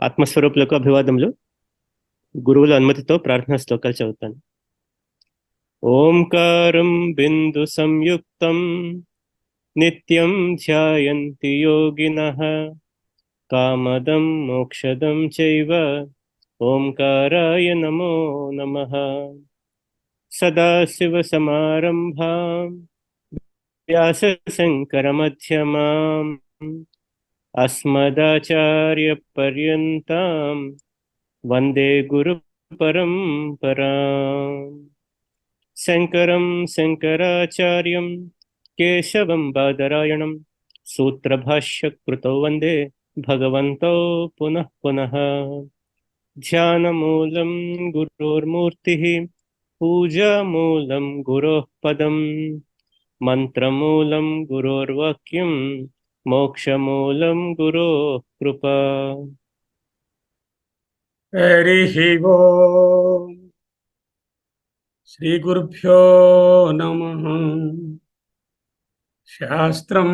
ఆత్మస్వరూపులకు అభివాదములు. గురువుల అనుమతితో ప్రార్థనా శ్లోకాలు చదువుతాను. ఓంకారం బిందు సంయుక్తం నిత్యం ధ్యాయంతి యోగినః కామదం మోక్షదం చైవ ఓంకారాయ నమో నమః. సదాశివసమారంభాం వ్యాసశంకరమధ్యమాం అస్మదాచార్యపర్యంతం వందే గురు పరంపరాం. శంకరం శంకరాచార్యం కేశవం బాదరాయణం సూత్రభాష్యకృతౌ వందే భగవంతో పునః పునః. ధ్యానమూలం గురోర్మూర్తిః పూజామూలం గురోః పదం మంత్రమూలం గురోర్వాక్యం మోక్షమూలం గురోః కృపా. హరి ఓం శ్రీ గురుభ్యో నమః. శాస్త్రం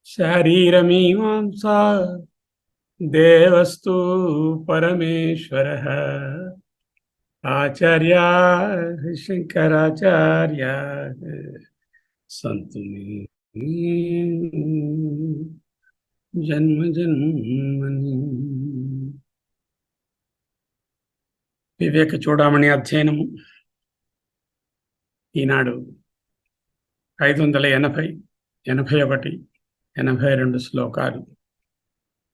శారీరమీమాంసా దేవస్తు పరమేశ్వరః. ఆచార్యా శంకరాచార్యా సంతు మే జన్మ జన్మని. వివేక చూడామణి అధ్యయనము ఈనాడు 580, 81, 82 శ్లోకాలు.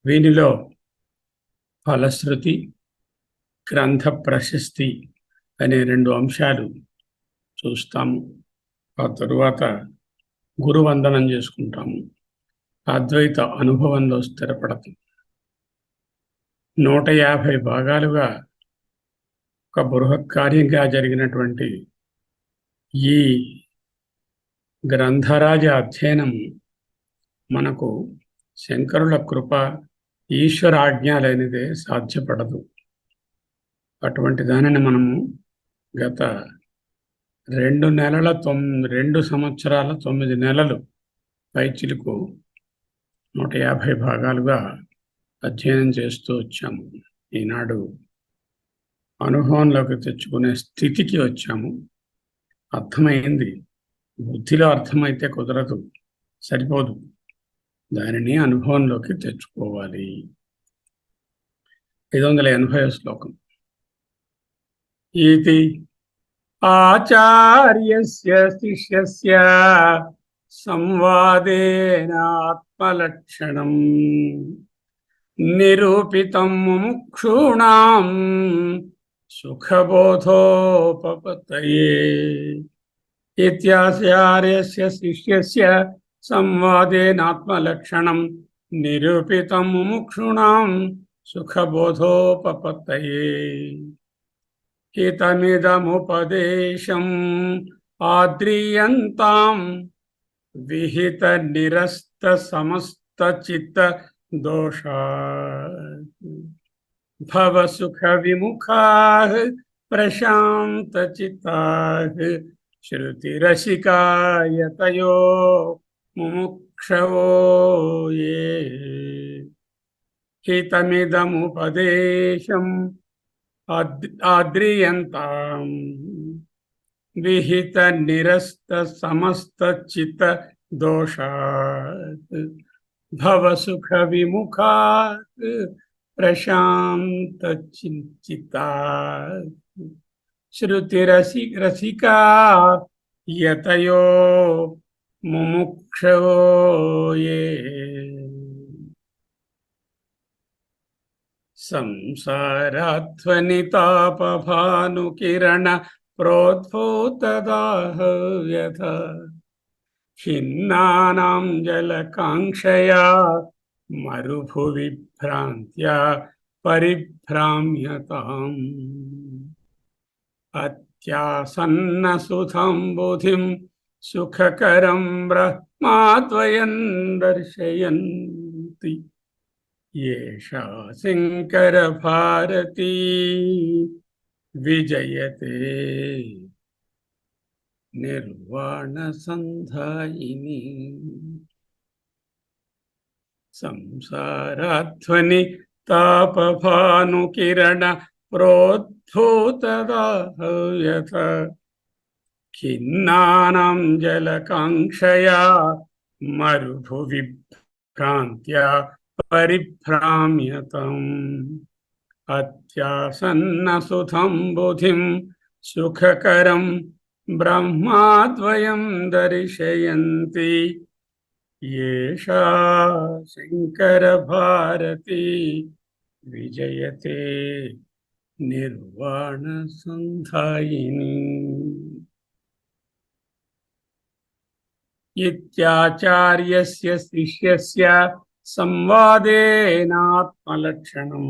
వీనిలో ఫలశ్రుతి, గ్రంథ ప్రశస్తి అనే 2 అంశాలు చూస్తాము. ఆ తరువాత గురువందనం చేసుకుంటాము. అద్వైత అనుభవంలో స్థిరపడతాం. 150 భాగాలుగా ఒక బృహత్ కార్యంగా జరిగినటువంటి ఈ గ్రంథరాజ అధ్యయనం మనకు శంకరుల కృప, ఈశ్వర ఆజ్ఞ లేనిదే సాధ్యపడదు. అటువంటి దానిని మనము గత 2 సంవత్సరాల 9 నెలలు పైచిలుకు 150 భాగాలుగా అధ్యయనం చేస్తూ వచ్చాము. ఈనాడు అనుభవంలోకి తెచ్చుకునే స్థితికి వచ్చాము. అర్థమైంది. బుద్ధిలో అర్థమైతే కుదరదు, సరిపోదు. దానిని అనుభవంలోకి తెచ్చుకోవాలి. 580 శ్లోకం. ఇది ఆచార్యస్య శిష్యస్య సంవాదేన ఆత్మలక్షణం నిరూపితం ముముక్షూణాం సుఖబోధోపపత్తయే. ఇత్యాచార్యస్య శిష్యస్య సంవాదేనాత్మలక్షణం నిరూపితం ముముక్షూణాం సుఖబోధోపపత్తయే. హితమిదముపదేశం ఆద్రియంతాం విహిత నిరస్త సమస్త చిత్త దోషాత్ భవ సుఖ విముఖాః ప్రశాంత చిత్తాః శ్రుతిరసికాయతయో ముముక్షవో యే. హితమిదముపదేశం ఆద్రియంతాం విహిత నిరస్త సమస్త చిత్త దోషాత్ భవ సుఖ విముఖాత్ ప్రశాంత చిత్తాత్ శ్రుతిరసికా యతయో ముముక్షవో యే. సంసారాధ్వనితాపభానుకిరణ ప్రోద్భూతదాహ వ్యథ ఖిన్నానాం జలకాంక్షయా మరుభువి భ్రాంత్యా పరిభ్రామ్యతాం. అత్యాసన్న సుధం బుధిం సుఖకరం బ్రహ్మాద్వయం దర్శయంతి. ఏషా శంకర భారతీ విజయతే నిర్వాణ సంధాయిని. సంసారాధ్వని తాపభానుకిరణ ప్రోద్భూతదాహయత ఖిన్నానాం జలకాంక్షయా మరుభువిభ్రాంత్యా పరిభ్రామ్యతం అత్యాసన్నసుతం బుధిం సుఖకరం బ్రహ్మాద్వయం దర్శయంతి ఏషా శంకరభారతి విజయతే నిర్వాణ సంధాయిని. ఇత్యాచార్యస్య శిష్యస్య సంవాదేనాత్మలక్షణం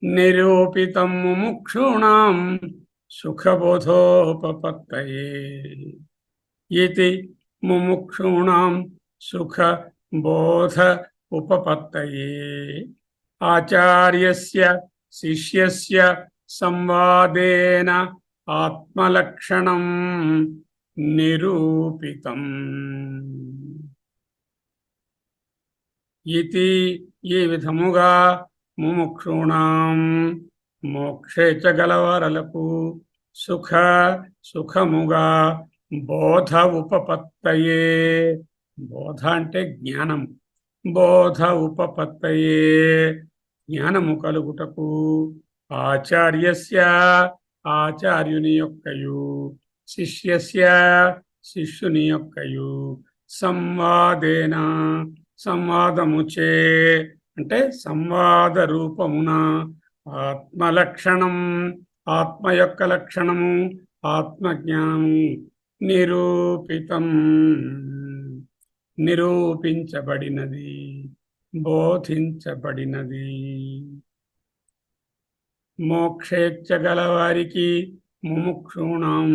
నిరూపితం ముముక్షూణాం సుఖబోధోపపత్తయే. ఇతి ముముక్షూణాం సుఖబోధ ఉపపత్తయే ఆచార్యస్య శిష్యస్య సంవాదేన ఆత్మలక్షణం నిరూపితం. ఇతి ఈ విధముగా ముముక్షూణాం మోక్షేచ్ఛ గలవారలకు సుఖముగా బోధ ఉపపత్తయే. బోధ అంటే జ్ఞానము. బోధ ఉపపత్తయే జ్ఞానము కలుగుటకు ఆచార్యస్య ఆచార్యుని యొక్కయు శిష్యస్య శిష్యుని యొక్కయు సంవాదేన సంవాదముచే అంటే సంవాద రూపమున ఆత్మలక్షణం ఆత్మ యొక్క లక్షణము ఆత్మజ్ఞానము నిరూపితం నిరూపించబడినది బోధించబడినది. మోక్షేచ్ఛ గలవారికి ముముక్షూణం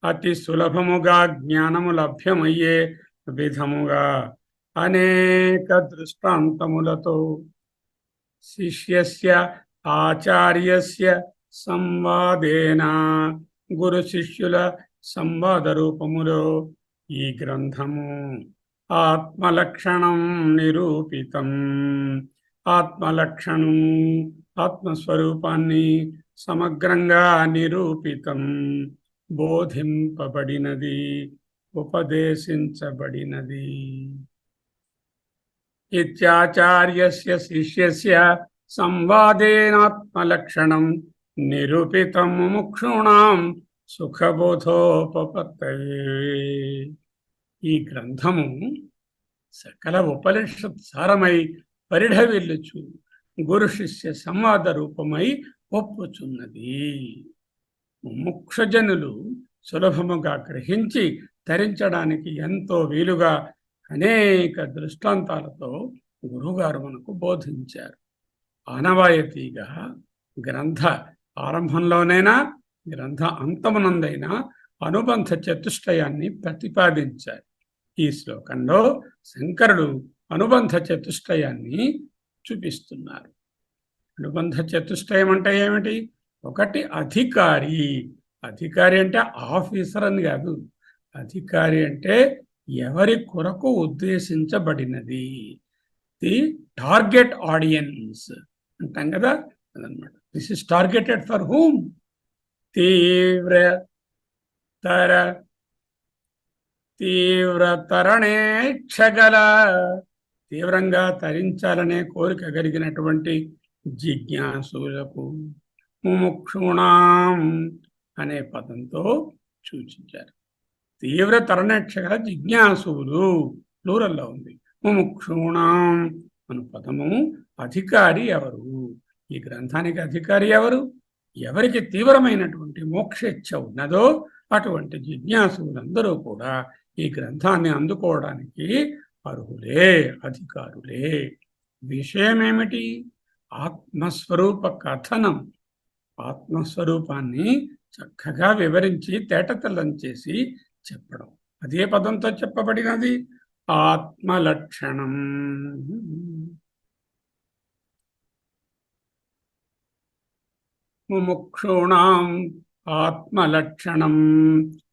అతి సులభముగా జ్ఞానము లభ్యమయ్యే విధముగా అనేక దృష్టాంతములతో శిష్యస్య ఆచార్యస్య సంవాదేన గురు శిష్యుల సంవాద రూపములో ఈ గ్రంథము ఆత్మలక్షణం నిరూపితం. ఆత్మలక్షణం ఆత్మస్వరూపాన్ని సమగ్రంగా నిరూపితం బోధింపబడినది ఉపదేశించబడినది. ఇత్యాచార్యస్య శిష్యస్య సంవాదేనాత్మలక్షణం నిరూపితం ముముక్షూణాం సుఖబోధోపపత్తయే. ఈ గ్రంథము సకల ఉపనిషత్ సారమై పరిఢవిల్లుచు గురు శిష్య సంవాద రూపమై ఒప్పుచున్నది. ముముక్షజనులు సులభముగా గ్రహించి తరించడానికి ఎంతో వీలుగా అనేక దృష్టాంతాలతో గురువుగారు మనకు బోధించారు. ఆనవాయితీగా గ్రంథ ఆరంభంలోనైనా గ్రంథ అంతమునందైనా అనుబంధ చతుష్టయాన్ని ప్రతిపాదించారు. ఈ శ్లోకంలో శంకరుడు అనుబంధ చతుష్టయాన్ని చూపిస్తున్నారు. అనుబంధ చతుష్టయం అంటే ఏమిటి? ఒకటి అధికారి. అధికారి అంటే ఆఫీసర్ అని కాదు. అధికారి అంటే ఎవరి కొరకు ఉద్దేశించబడినది, ది టార్గెట్ ఆడియన్స్ అంటాం కదా, అదనమాట. This is targeted for whom? తీవ్రతరణేక్షగల తీవ్రంగా తరించాలనే కోరిక కలిగినటువంటి జిజ్ఞాసులకు ముముక్షూణాం అనే పదంతో సూచించారు. తీవ్ర తరణేక్షగల జిజ్ఞాసులు ప్లూరల్లో ఉంది. ముముక్షూణాం అను పదము అధికారి ఎవరు? ఈ గ్రంథానికి అధికారి ఎవరు? ఎవరికి తీవ్రమైనటువంటి మోక్షేచ్ఛ ఉన్నదో అటువంటి జిజ్ఞాసులందరూ కూడా ఈ గ్రంథాన్ని అందుకోవడానికి అర్హులే, అధికారులే. విషయం ఏమిటి? ఆత్మస్వరూప కథనం. ఆత్మస్వరూపాన్ని చక్కగా వివరించి తేటతెల్లం చేసి చెప్పడం. అదే పదంతో చెప్పబడినది ఆత్మలక్షణం. ముముక్షూణాం ఆత్మలక్షణం.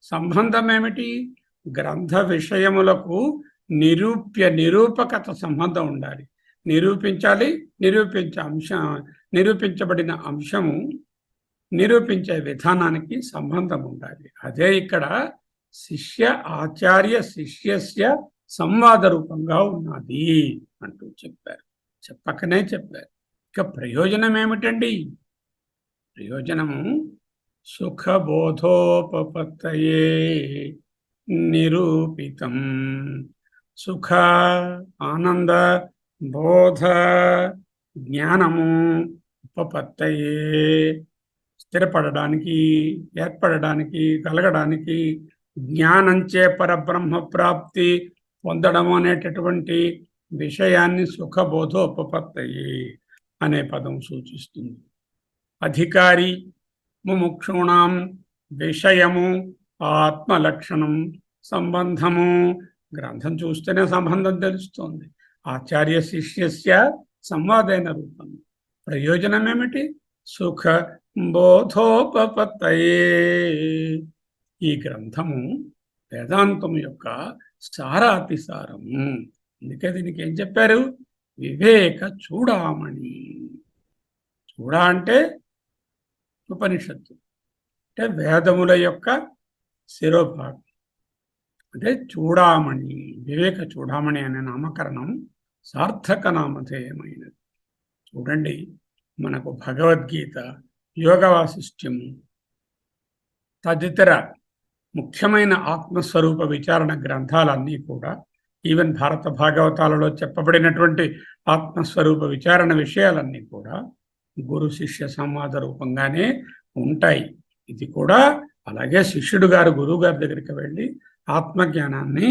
సంబంధం ఏమిటి? గ్రంథ విషయములకు నిరూప్యకత సంబంధం ఉండాలి. నిరూపించాలి. నిరూపించబడిన అంశము నిరూపించే విధానానికి సంబంధం ఉండాలి. అదే ఇక్కడ శిష్య ఆచార్య శిష్యస్య సంవాద రూపంగా ఉన్నది అంటూ చెప్పారు. చెప్పకనే చెప్పారు. ఇక ప్రయోజనం ఏమిటండి? ప్రయోజనము సుఖబోధోపపత్తయే నిరూపితం. సుఖ, ఆనంద, బోధ, జ్ఞానము ఉపపత్తయే స్థిరపడడానికి, ఏర్పడడానికి, కలగడానికి, జ్ఞానంచే పరబ్రహ్మ ప్రాప్తి పొందడం అనేటటువంటి విషయాన్ని సుఖబోధోపపత్తయే అనే పదం సూచిస్తుంది. అధికారి ముముక్షూణాం విషయము ఆత్మలక్షణం సంబంధము. గ్రంథం చూస్తేనే సంబంధం తెలుస్తోంది. ఆచార్య శిష్యస్య సంవాదైన రూపం. ప్రయోజనం ఏమిటి? సుఖ బోధోపపత్తయే. ఈ గ్రంథము వేదాంతం యొక్క సారాతిసారము. అందుకే దీనికి ఏం చెప్పారు? వివేక చూడామణి. చూడ అంటే ఉపనిషత్తు, అంటే వేదముల యొక్క శిరోభాగం, అంటే చూడామణి. వివేక చూడామణి అనే నామకరణం సార్థక నామధేయమైనది. చూడండి, మనకు భగవద్గీత, యోగ వాసిష్ఠ్యము తదితర ముఖ్యమైన ఆత్మస్వరూప విచారణ గ్రంథాలన్నీ కూడా, ఈవెన్ భారత భాగవతాలలో చెప్పబడినటువంటి ఆత్మస్వరూప విచారణ విషయాలన్నీ కూడా గురు శిష్య సంవాద రూపంగానే ఉంటాయి. ఇది కూడా అలాగే శిష్యుడు గారు గురువు గారి దగ్గరికి వెళ్ళి ఆత్మజ్ఞానాన్ని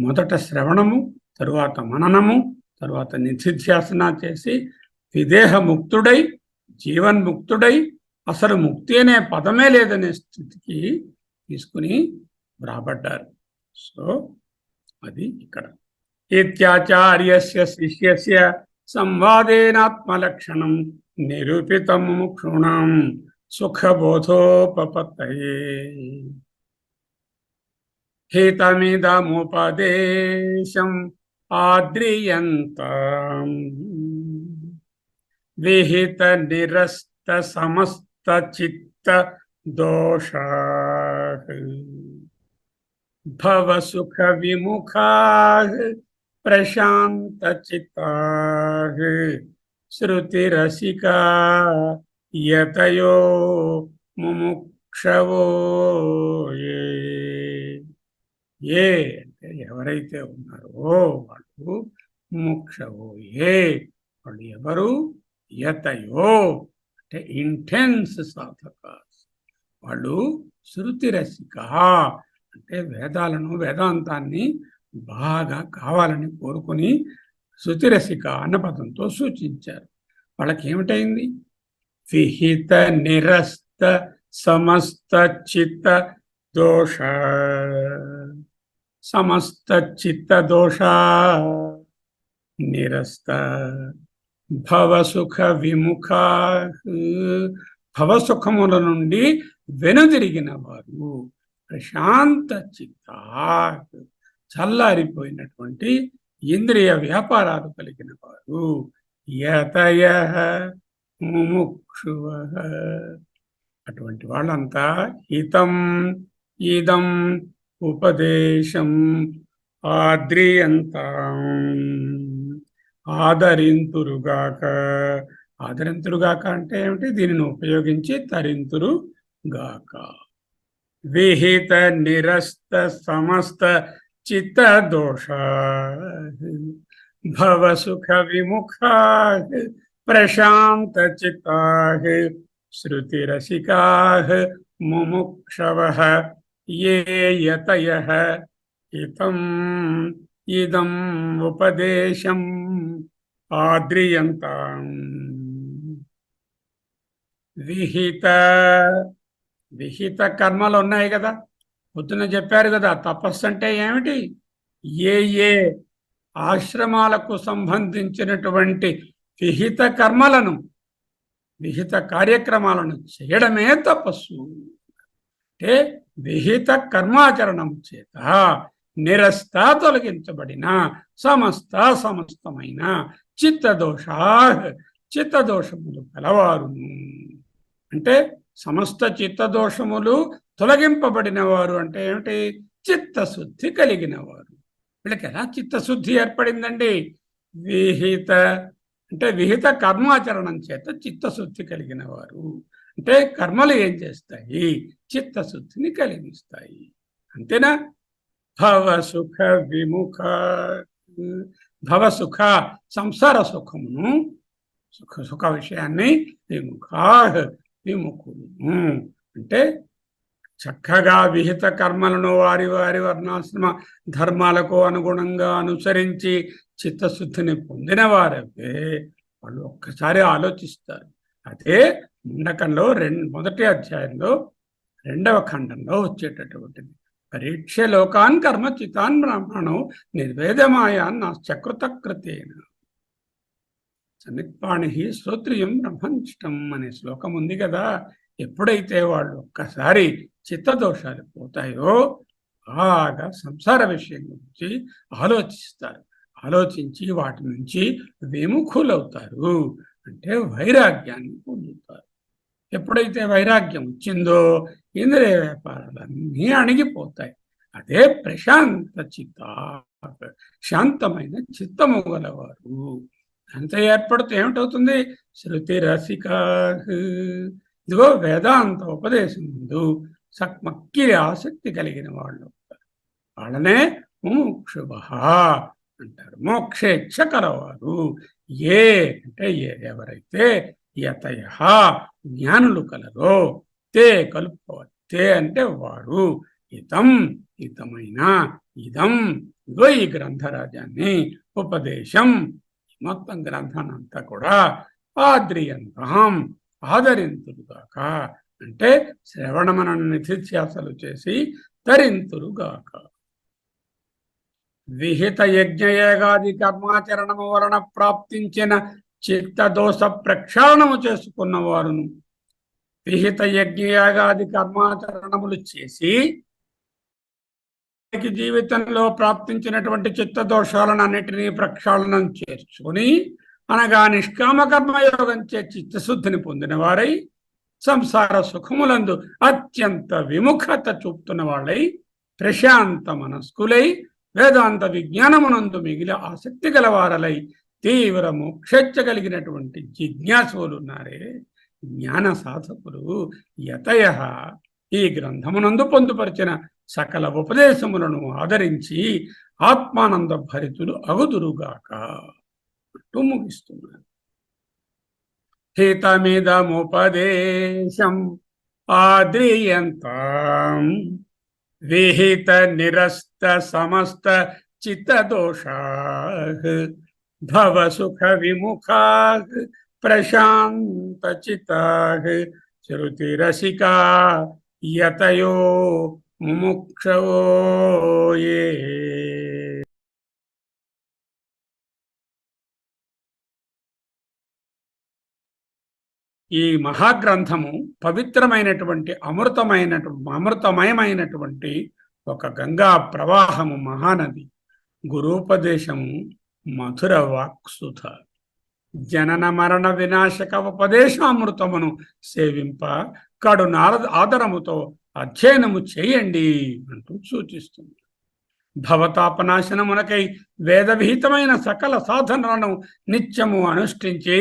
మొదట శ్రవణము, తరువాత మననము, తరువాత నిధిధ్యాసన చేసి విదేహముక్తుడై, జీవన్ముక్తుడై, అసలు ముక్తి అనే పదమే లేదనే స్థితికి తీసుకుని రాబడ్డారు. సో అది ఇక్కడ ఇత్యాచార్యస్య శిష్యస్య సంవాదేనాత్మలక్షణం నిరూపితం ముముక్షూణాం సుఖబోధోపపత్తయే. హితమిదముపదేశం ఆద్రియంతాం విహిత నిరస్త సమస్త చిత్త దోషాః భవ సుఖ విముఖాః ప్రశాంత చిత్తాః శృతిరసికా యతయో ముముక్షవో ఏ. ఏ అంటే ఎవరైతే ఉన్నారో వాళ్ళు ముముక్షవో ఏ. వాళ్ళు ఎవరు? యతయో అంటే ఇంటెన్స్ సాధక. వాళ్ళు శృతిరసిక అంటే వేదాలను, వేదాంతాన్ని బాగా కావాలని కోరుకుని శృతిరసిక అన్న పదంతో సూచించారు. వాళ్ళకి ఏమిటైంది? విహిత నిరస్త సమస్త చిత్త దోష. సమస్త చిత్త దోష నిరస్త భవసుఖ విముఖ. భవసుఖముల నుండి వెనుదిరిగిన వారు. ప్రశాంత చిత్త చల్లారిపోయినటువంటి ఇంద్రియ వ్యాపారాలు కలిగిన వారు. యతయః ముముక్షువః అటువంటి వాళ్ళంతా హితం ఇదం ఉపదేశం ఆద్రియంతాం ఆదరింతురుగాక. ఆదరింతురుగాక అంటే ఏమిటి? దీనిని ఉపయోగించి తరింతురుగాక. విహిత నిరస్త సమస్త చిత్త దోష భవ సుఖ విముఖాః ప్రశాంత చిత్తాః శృతిరసికాః ముముక్షవః ఏ యతయః హితం ఇదం ఉపదేశం ఆద్రియంతాం. విహిత కర్మలు ఉన్నాయి కదా, పొద్దున చెప్పారు కదా. తపస్సు అంటే ఏమిటి? ఏ ఏ ఆశ్రమాలకు సంబంధించినటువంటి విహిత కర్మలను, విహిత కార్యక్రమాలను చేయడమే తపస్సు. అంటే విహిత కర్మాచరణం చేత నిరస్త తొలగించబడిన సమస్త సమస్తమైన చిత్తదోషా చిత్తదోషములు కలవారును. అంటే సమస్త చిత్తదోషములు తొలగింపబడిన వారు అంటే ఏమిటి? చిత్తశుద్ధి కలిగిన వారు. వీళ్ళకి ఎలా చిత్తశుద్ధి ఏర్పడిందండి? విహిత అంటే విహిత కర్మాచరణం చేత చిత్తశుద్ధి కలిగిన వారు. అంటే కర్మలు ఏం చేస్తాయి? చిత్తశుద్ధిని కలిగిస్తాయి. అంతేనా? భవసుఖ విముఖ, భవసుఖ సంసార సుఖమును, సుఖ విషయాన్ని విముఖా విముఖులను అంటే చక్కగా విహిత కర్మలను వారి వారి వర్ణాశ్రమ ధర్మాలకు అనుగుణంగా అనుసరించి చిత్తశుద్ధిని పొందిన వారైతే వాళ్ళు ఒక్కసారి ఆలోచిస్తారు. అదే ముండకంలో మొదటి అధ్యాయంలో 2వ ఖండంలో వచ్చేటటువంటిది. పరీక్ష లోకాన్ కర్మ చితాన్ బ్రాహ్మణం నిర్వేదమాయాన్ నాశ్చకృత కృతేన సమిత్పాణి శ్రోత్రియం బ్రహ్మనిష్టం అనే శ్లోకం ఉంది కదా. ఎప్పుడైతే వాళ్ళు ఒక్కసారి చిత్తదోషాలు పోతాయో బాగా సంసార విషయం గురించి ఆలోచిస్తారు. ఆలోచించి వాటి నుంచి విముఖులవుతారు. అంటే వైరాగ్యాన్ని పొందుతారు. ఎప్పుడైతే వైరాగ్యం వచ్చిందో ఇంద్రియ వ్యాపారాలన్నీ అణిగిపోతాయి. అదే ప్రశాంత చిత్త, శాంతమైన చిత్తము గలవారు. అంత ఏర్పడితే ఏమిటవుతుంది? శృతి రసిక, ఇదిగో వేదాంత ఉపదేశం ముందు మక్కిలి ఆసక్తి కలిగిన వాళ్ళు వాళ్ళనే ముముక్షుభ అంటారు. మోక్షేచ్ఛ కలవారు. ఏ అంటే ఎవరైతే యతయ జ్ఞానులు కలరో తే కలుపుకోవాలి. తే అంటే వారు, హితం హితమైన, ఇదం ఇదో ఈ గ్రంథరాజాన్ని, ఉపదేశం మొత్తం గ్రంథానంతా కూడా ఆద్రియంతాం ఆదరింతురుగాక అంటే శ్రవణమన నిధిధ్యాసలు చేసి తరింతురుగాక. విహిత యజ్ఞయాగాది కర్మాచరణము వలన ప్రాప్తించిన చిత్తదోష ప్రక్షాళనము చేసుకున్న వారును, విహిత యజ్ఞయాగాది కర్మాచరణములు చేసి జీవితంలో ప్రాప్తించినటువంటి చిత్తదోషాలను అన్నిటినీ ప్రక్షాళనం చేసుకుని అనగా నిష్కామ కర్మయోగం చే చిత్తశుద్ధిని పొందిన వారై సంసార సుఖములందు అత్యంత విముఖత చూపుతున్న వాళ్ళై ప్రశాంత మనస్కులై వేదాంత విజ్ఞానమునందు మిగిలి ఆసక్తి గలవారలై తీవ్ర మోక్ష కలిగినటువంటి జిజ్ఞాసులు ఉన్నారే, జ్ఞాన సాధకులు, యతయ ఈ గ్రంథమునందు పొందుపరిచిన సకల ఉపదేశములను ఆదరించి ఆత్మానంద భరితులు అగుదురుగాక అంటూ ముగిస్తున్నారు. హితమిదముపదేశం ఆద్రియంతాం విహిత నిరస్త సమస్త చిత్తదోషా భవసుఖ విముఖా ప్రశాంత చితా శృతి రసికా యతయో ముముక్షవో యే. ఈ మహాగ్రంథము పవిత్రమైనటువంటి అమృతమయమైనటువంటి ఒక గంగా ప్రవాహము, మహానది. గురూపదేశము మధుర వాక్సుధ. జనన మరణ వినాశక ఉపదేశామృతమును సేవింప కడు ఆదరముతో అధ్యయనము చేయండి అంటూ సూచిస్తుంది. భవతాపనాశనమునకై వేదవిహితమైన సకల సాధనలను నిత్యము అనుష్ఠించి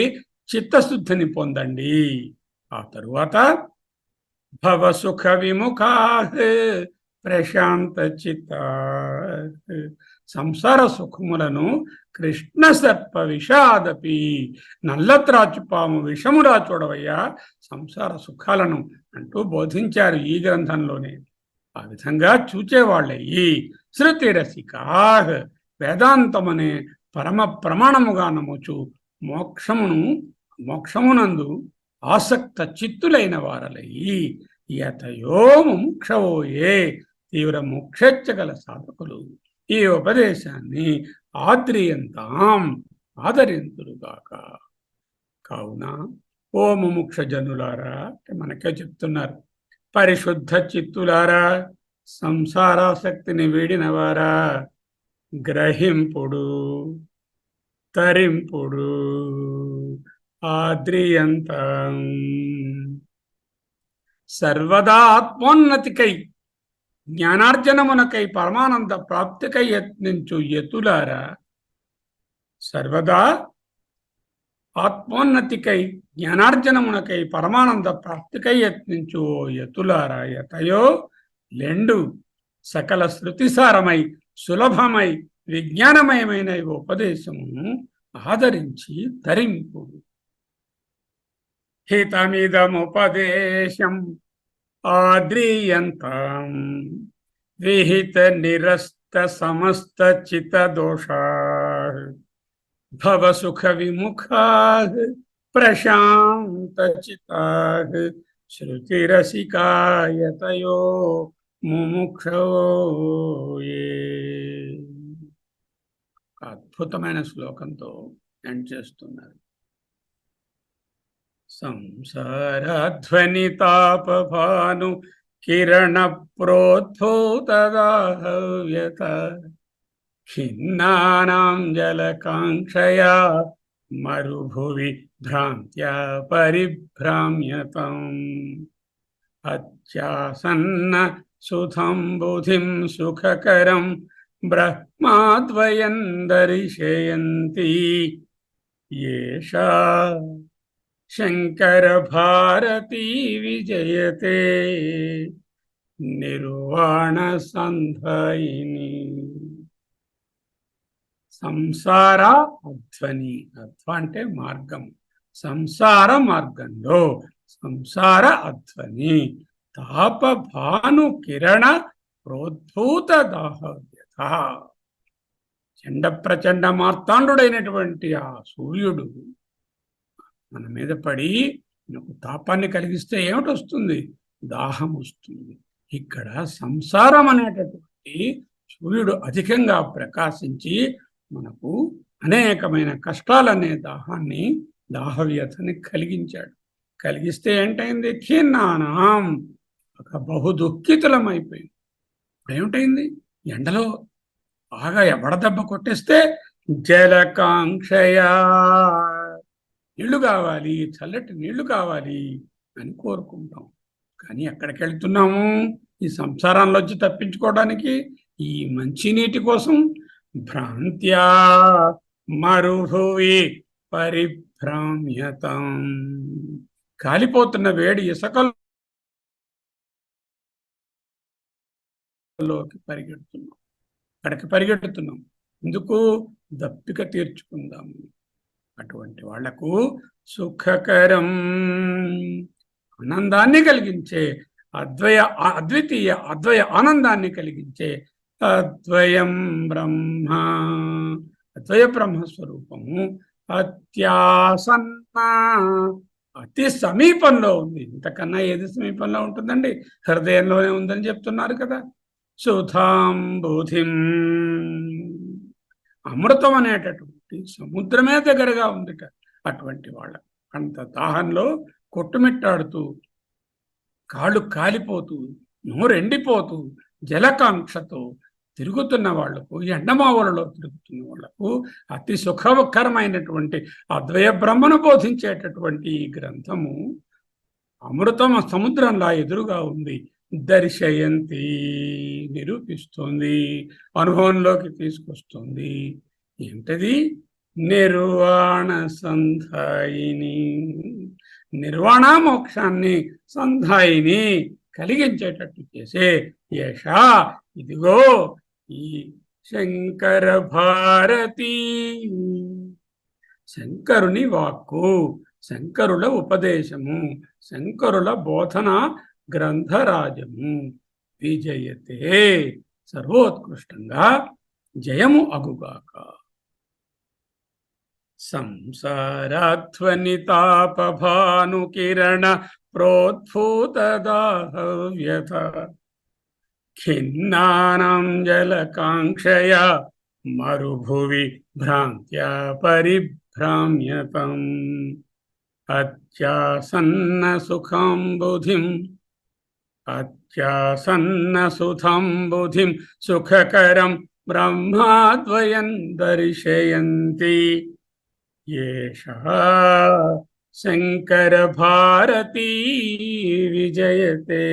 చిత్తశుద్ధిని పొందండి. ఆ తరువాత భవసుఖ విముఖా ప్రశాంత చిత్త సంసార సుఖములను కృష్ణ సర్ప విషాదపి నల్లత్రాచుపాము విషమురా చూడవయ్యా సంసార సుఖాలను అంటూ బోధించారు ఈ గ్రంథంలోనే. ఆ విధంగా చూచేవాళ్ళే ఈ శృతి రసికా వేదాంతమనే పరమ ప్రమాణముగా నమ్ముచు మోక్షమునందు ఆసక్త చిత్తులైన వారలయి యతయో ముముక్షవోయే తీవ్ర మోక్షగల సాధకులు ఈ ఉపదేశాన్ని ఆద్రియంతాం ఆదరింతురుగాక. కావున ఓ ముముక్ష జనులారా, మనకే చెప్తున్నారు, పరిశుద్ధ చిత్తులారా, సంసారాసక్తిని వీడినవారా గ్రహింపుడు తరింపుడు ఆద్రియంతం. సర్వదా ఆత్మోన్నతికై జ్ఞానార్జనమునకై పరమానంద ప్రాప్తికై యత్నించు యతులారా, సర్వదా ఆత్మోన్నతికై జ్ఞానార్జనమునకై పరమానంద ప్రాప్తికై యత్నించు ఓ యతులారా, యతయో లెండు సకల శృతిసారమై సులభమై విజ్ఞానమయమైన ఈ ఉపదేశము ఆదరించి తరింపు. హితమిదముపదేశం ఆద్రీయంతాం విహిత నిరస్త సమస్త చిత దోషా భవ సుఖ విముఖా ప్రశాంత చితా శృతిరసికాయతయో ముముక్షో. అద్భుతమైన శ్లోకంతో ఎండ్ చేస్తున్నారు. సంసారధ్వనితాపభాను కిరణ ప్రోద్భూతదాహవ్యత ఖిన్నానాం జలకాంక్షయా మరుభువి భ్రాంత్యా పరిభ్రామ్యతం. అత్యాసన్న సుధం బుధిం సుఖకరం బ్రహ్మాద్వయం దర్శయంతి ఏషా శంకర భారతీ విజయతే నిర్వాణ సంధాయిని. సంసార అధ్వని, అధ్వ అంటే మార్గం, సంసార మార్గంలో సంసార అధ్వని తాప భాను కిరణ ప్రోద్భూత దాహవ్యత. చండ ప్రచండ మార్తాండుడైనటువంటి ఆ సూర్యుడు మన మీద పడి మనకు తాపాన్ని కలిగిస్తే ఏమిటి వస్తుంది? దాహం వస్తుంది. ఇక్కడ సంసారం అనేటటువంటి సూర్యుడు అధికంగా ప్రకాశించి మనకు అనేకమైన కష్టాలనే దాహాన్ని దాహవ్యతని కలిగించాడు. కలిగిస్తే ఏంటైంది? ఖిన్నానాం, ఒక బహు దుఃఖితులమైపోయింది. ఏమిటైంది? ఎండలో బాగా ఎవడదెబ్బ కొట్టేస్తే జలకాంక్షయా, నీళ్లు కావాలి, చల్లటి నీళ్లు కావాలి అని కోరుకుంటాం. కానీ ఎక్కడికి వెళ్తున్నాము? ఈ సంసారంలోంచి తప్పించుకోవడానికి, ఈ మంచినీటి కోసం. భ్రాంత్యా మరుభువి పరిభ్రామ్యతం, కాలిపోతున్న వేడి ఇసుకలోకి పరిగెడుతున్నాం. అక్కడికి పరిగెడుతున్నాం ఎందుకు? దప్పిక తీర్చుకుందాం. అటువంటి వాళ్లకు సుఖకరం, ఆనందాన్ని కలిగించే అద్వితీయ అద్వయ ఆనందాన్ని కలిగించే అద్వయం బ్రహ్మ, అద్వయ బ్రహ్మస్వరూపము అత్యాసన్న, అతి సమీపంలో ఉంది. ఇంతకన్నా ఏది సమీపంలో ఉంటుందండి? హృదయంలోనే ఉందని చెప్తున్నారు కదా. సుధాంబుధిం, అమృతం అనేటటువంటి సముద్రమే దగ్గరగా ఉందిట. అటువంటి వాళ్ళ అంత దాహంలో కొట్టుమిట్టాడుతూ, కాళ్ళు కాలిపోతూ, నోరెండిపోతూ, జలకాంక్షతో తిరుగుతున్న వాళ్లకు, ఎండమావులలో తిరుగుతున్న వాళ్లకు అతి సుఖకరమైనటువంటి అద్వయ బ్రహ్మను బోధించేటటువంటి ఈ గ్రంథము అమృతం సముద్రంలా ఎదురుగా ఉంది. దర్శయంతి, నిరూపిస్తోంది, అనుభవంలోకి తీసుకొస్తుంది. ఏమిటది? నిర్వాణ సంధాయిని, నిర్వాణ మోక్షాన్ని సంధాయిని కలిగించేటట్టు చేసే యశా, ఇదిగో ఈ శంకర భారతి, శంకరుని వాక్కు, శంకరుల ఉపదేశము, శంకరుల బోధన గ్రంథరాజము విజయతే, సర్వోత్కృష్టంగా జయము అగుగాక. సంసారాధ్వనితాపభాను కిరణ ప్రోద్భూత దాహవ్యత ఖిన్నానాం జలకాంక్షయా మరుభువి భ్రాంత్యా పరిభ్రామ్యతం. అత్యాసన్న సుఖం బుధిం అత్యాసన్న సుధం బుధిం సుఖకరం బ్రహ్మాద్వయం దర్శయంతి ఏషః శంకర భారతీ విజయతే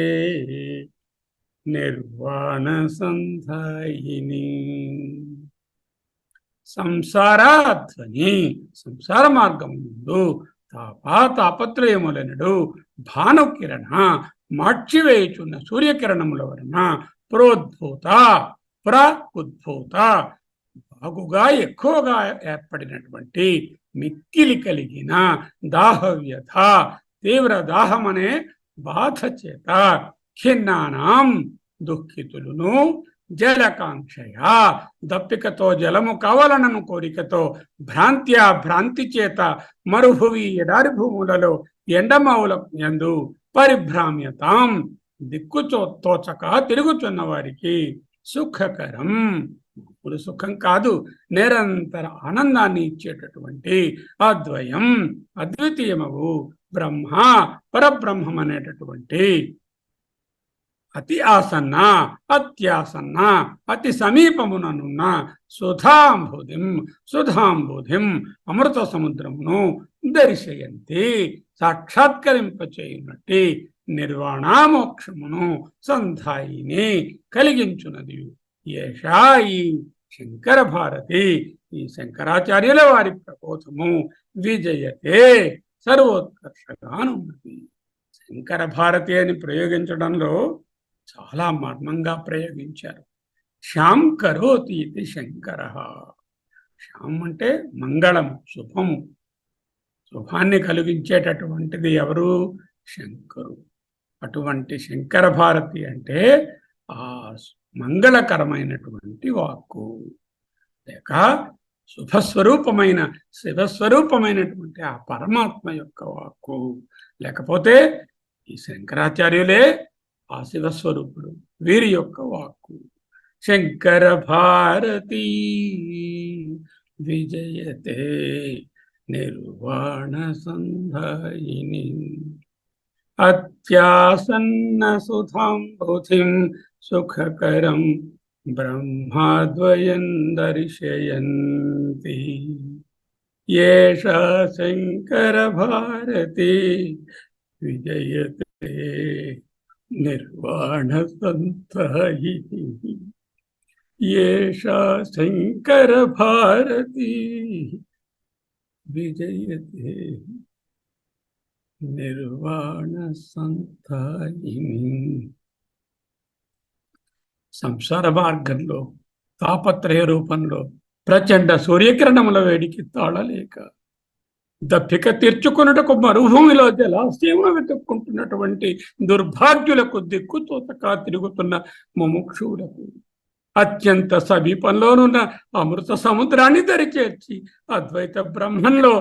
నిర్వాణ సంధాయిని. సంసారాధ్వని, సంసార మార్గము ముందు తాపత్రయములనడు భానుకిరణ మార్చివేయుచున్న సూర్యకిరణముల వలన ప్రోద్భూత ఉద్భూత బాగుగా ఎక్కువగా ఏర్పడినటువంటి మిక్కిలి కలిగిన దాహవ్యథ తీవ్ర దాహం అనే బాధ చేత ఖిన్నానాం దుఃఖితులను జలకాంక్షయ దప్పికతో జలము కావాలనను కోరికతో భ్రాంతి చేత మరుభువి ఎడారి భూములలో ఎండమావుల యందు పరిభ్రామ్యతాం తోచక తిరుగుతున్న వారికి సుఖకరం, ఇప్పుడు సుఖం కాదు నిరంతర ఆనందాన్ని ఇచ్చేటటువంటి అద్వయం అద్వితీయమవు బ్రహ్మ పరబ్రహ్మం అనేటటువంటి అతి ఆసన్న అత్యాసన్న అతి సమీపముననున్న సుధాంబుధిం అమృత సముద్రమును దర్శయంతి సాక్షాత్కరింపచేయునట్టి నిర్వాణామోక్షమును సంధాయిని కలిగించున్నది ఏషా ఈ శంకర భారతి, ఈ శంకరాచార్యుల వారి ప్రబోధము విజయతే సర్వోత్కర్షగానున్నది. శంకర భారతి అని ప్రయోగించడంలో చాలా మర్మంగా ప్రయోగించారు. శ్యాం కరోతి ఇది శంకర. శ్యాం అంటే మంగళము, శుభము, శుభాన్ని కలిగించేటటువంటిది ఎవరు? శంకరు. అటువంటి శంకర భారతి అంటే ఆ మంగళకరమైనటువంటి వాక్కు, లేక శుభస్వరూపమైన శివస్వరూపమైనటువంటి ఆ పరమాత్మ యొక్క వాక్కు. లేకపోతే ఈ శంకరాచార్యులే ఆ శివస్వరూపుడు, వీరి యొక్క వాక్కు. శంకర భారతి విజయతే నిర్వాణ సంధాయిని అత్యాసన్న సుధాం బుధిం సుఖకరం బ్రహ్మాద్వయం దర్శయంతి ఏషా శంకర భారతి విజయతే నిర్వాణ సంధాయిని ఏషా శంకర భారతి విజయతే నిర్వాణ సంధాయిని. సంసార మార్గంలో తాపత్రయ రూపంలో ప్రచండ సూర్యకిరణముల వేడికి తాళలేక దప్పిక తీర్చుకున్నటకు మరుభూమిలో జలాశయమును వెతుక్కుంటున్నటువంటి దుర్భాగ్యులకు దిక్కుతోతగా తిరుగుతున్న ముముక్షువులకు అత్యంత సమీపంలోనున్న అమృత సముద్రాన్ని దరిచేర్చి అద్వైత బ్రహ్మంలో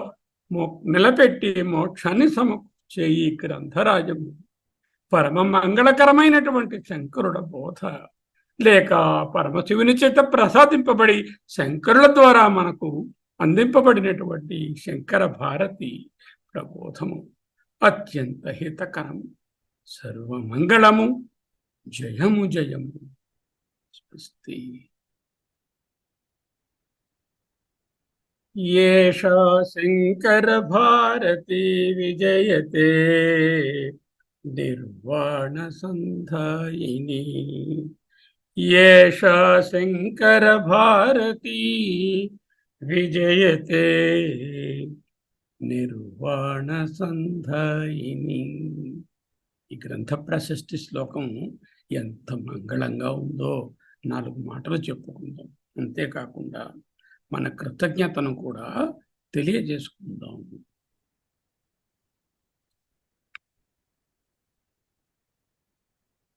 నిలబెట్టి మోక్షాన్ని సమకూర్చే ఈ గ్రంథరాజము పరమ మంగళకరమైనటువంటి శంకరుడ బోధ, లేక పరమశివుని చేత ప్రసాదింపబడి శంకరుల ద్వారా మనకు అందింపబడినటువంటి శంకర భారతి ప్రబోధము అత్యంత హితకరం, సర్వమంగళము, జయము జయము. స్వస్తి. ఏషా శంకర భారతి విజయతే నిర్వాణ సంధాయిని ఏషా శంకర భారతి విజయతే నిర్వాణ సంధాయిని. ఈ గ్రంథ ప్రశస్తి శ్లోకం ఎంత మంగళంగా ఉందో 4 మాటలు చెప్పుకుందాం. అంతేకాకుండా మన కృతజ్ఞతను కూడా తెలియజేసుకుందాం.